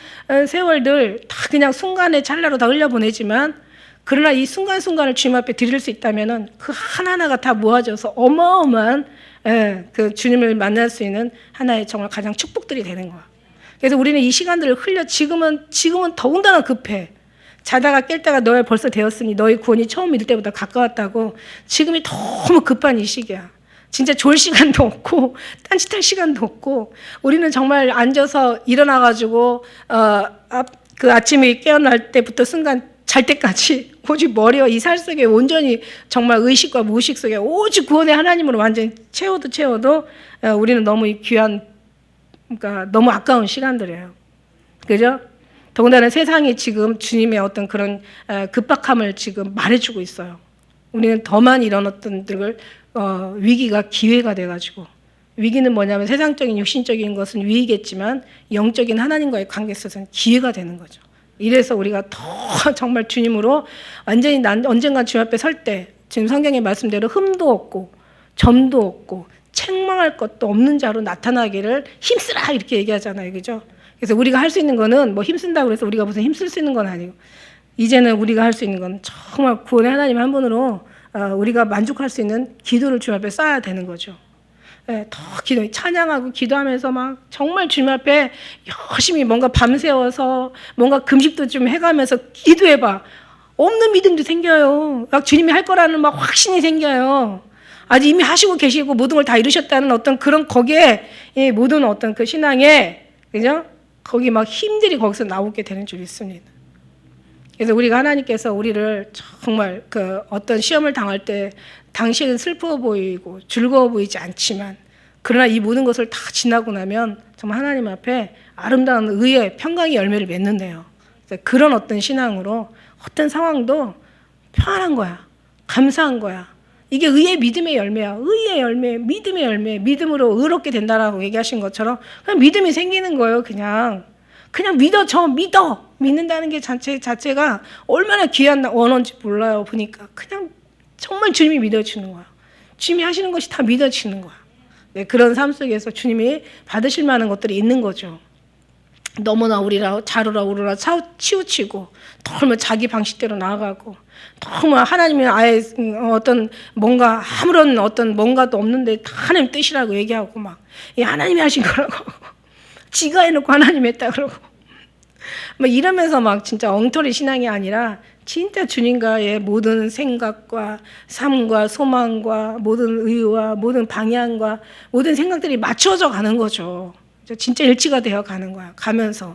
세월들 다 그냥 순간에 찰나로 다 흘려보내지만 그러나 이 순간순간을 주님 앞에 드릴 수 있다면은 그 하나하나가 다 모아져서 어마어마한 그 주님을 만날 수 있는 하나의 정말 가장 축복들이 되는 거야. 그래서 우리는 이 시간들을 지금은 더군다나 급해. 자다가 깰 때가 너의 벌써 되었으니 너의 구원이 처음 믿을 때보다 가까웠다고. 지금이 너무 급한 이 시기야. 진짜 졸 시간도 없고 딴짓할 시간도 없고 우리는 정말 앉아서 일어나가지고 그 아침에 깨어날 때부터 순간 잘 때까지 오직 머리와 이 살 속에 온전히 정말 의식과 무의식 속에 오직 구원의 하나님으로 완전히 채워도 우리는 너무 귀한, 그러니까 너무 아까운 시간들이에요. 그죠? 더군다나 세상이 지금 주님의 어떤 그런 급박함을 지금 말해주고 있어요. 우리는 더만 이런 어떤 위기가 기회가 돼가지고, 위기는 뭐냐면 세상적인 육신적인 것은 위기겠지만 영적인 하나님과의 관계 속에서는 기회가 되는 거죠. 이래서 우리가 더 정말 주님으로 완전히 언젠가 주님 앞에 설 때 지금 성경의 말씀대로 흠도 없고 점도 없고 책망할 것도 없는 자로 나타나기를 힘쓰라 이렇게 얘기하잖아요. 그죠? 그래서 우리가 할 수 있는 거는 뭐 힘쓴다고 해서 우리가 무슨 힘쓸 수 있는 건 아니고, 이제는 우리가 할 수 있는 건 정말 구원의 하나님 한 분으로 우리가 만족할 수 있는 기도를 주님 앞에 쌓아야 되는 거죠. 더 찬양하고 기도하면서 막 정말 주님 앞에 열심히 뭔가 밤새워서 뭔가 금식도 좀 해가면서 기도해봐. 없는 믿음도 생겨요. 막 주님이 할 거라는 막 확신이 생겨요. 아직 이미 하시고 계시고 모든 걸 다 이루셨다는 어떤 그런 거기에 모든 어떤 그 신앙에, 그죠? 거기 막 힘들이 거기서 나오게 되는 줄 믿습니다. 그래서 우리가 하나님께서 우리를 정말 그 어떤 시험을 당할 때 당시에는 슬퍼 보이고 즐거워 보이지 않지만 그러나 이 모든 것을 다 지나고 나면 정말 하나님 앞에 아름다운 의의 평강의 열매를 맺는데요. 그런 어떤 신앙으로 어떤 상황도 평안한 거야. 감사한 거야. 이게 의의 믿음의 열매야. 의의 열매, 믿음의 열매, 믿음으로 의롭게 된다라고 얘기하신 것처럼 그냥 믿음이 생기는 거예요. 그냥 그냥 믿는다는 게 자체가 얼마나 귀한 언어인지 몰라요. 보니까 그냥 정말 주님이 믿어지는 거야. 주님이 하시는 것이 다 믿어지는 거야. 네, 그런 삶 속에서 주님이 받으실 만한 것들이 있는 거죠. 너무나 자루라 우르라 치우치고 너무 자기 방식대로 나아가고 너무 하나님이 아예 어떤 뭔가 아무런 어떤 뭔가도 없는데 다 하나님 뜻이라고 얘기하고 막 하나님이 하신 거라고 지가 해놓고 하나님 했다 그러고 막 이러면서 막 진짜 엉터리 신앙이 아니라 진짜 주님과의 모든 생각과 삶과 소망과 모든 의와 모든 방향과 모든 생각들이 맞춰져 가는 거죠. 진짜 일치가 되어 가는 거야. 가면서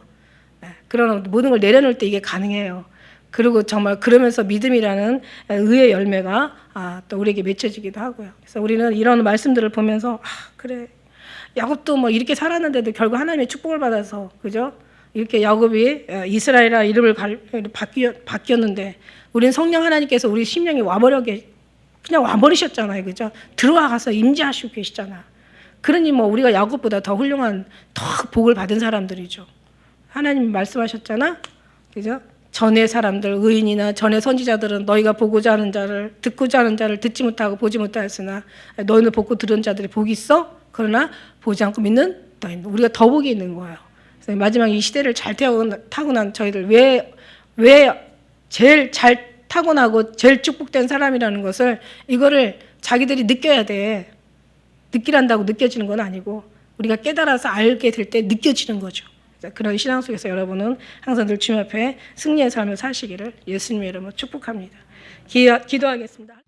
그런 모든 걸 내려놓을 때 이게 가능해요. 그리고 정말 그러면서 믿음이라는 의의 열매가 또 우리에게 맺혀지기도 하고요. 그래서 우리는 이런 말씀들을 보면서 그래 야곱도 뭐 이렇게 살았는데도 결국 하나님의 축복을 받아서 그죠? 이렇게 야곱이 이스라엘이라 이름을 바뀌었는데 우리는 성령 하나님께서 우리 심령에 그냥 와버리셨잖아요. 그죠? 들어와가서 임재하시고 계시잖아. 그러니 뭐 우리가 야곱보다 더 훌륭한 더 복을 받은 사람들이죠. 하나님 말씀하셨잖아. 그죠? 전의 사람들 의인이나 전의 선지자들은 너희가 보고자 하는 자를 듣고자 하는 자를 듣지 못하고 보지 못하였으나 너희는 보고 들은 자들이 복이 있어. 그러나 보지 않고 믿는 너희는 우리가 더 복이 있는 거예요. 그래서 마지막 이 시대를 잘 타고난 저희들 왜 제일 잘 타고나고 제일 축복된 사람이라는 것을 이거를 자기들이 느껴야 돼. 느끼란다고 느껴지는 건 아니고 우리가 깨달아서 알게 될 때 느껴지는 거죠. 그런 신앙 속에서 여러분은 항상 늘 주님 앞에 승리의 삶을 사시기를 예수님의 이름으로 축복합니다. 기도하겠습니다.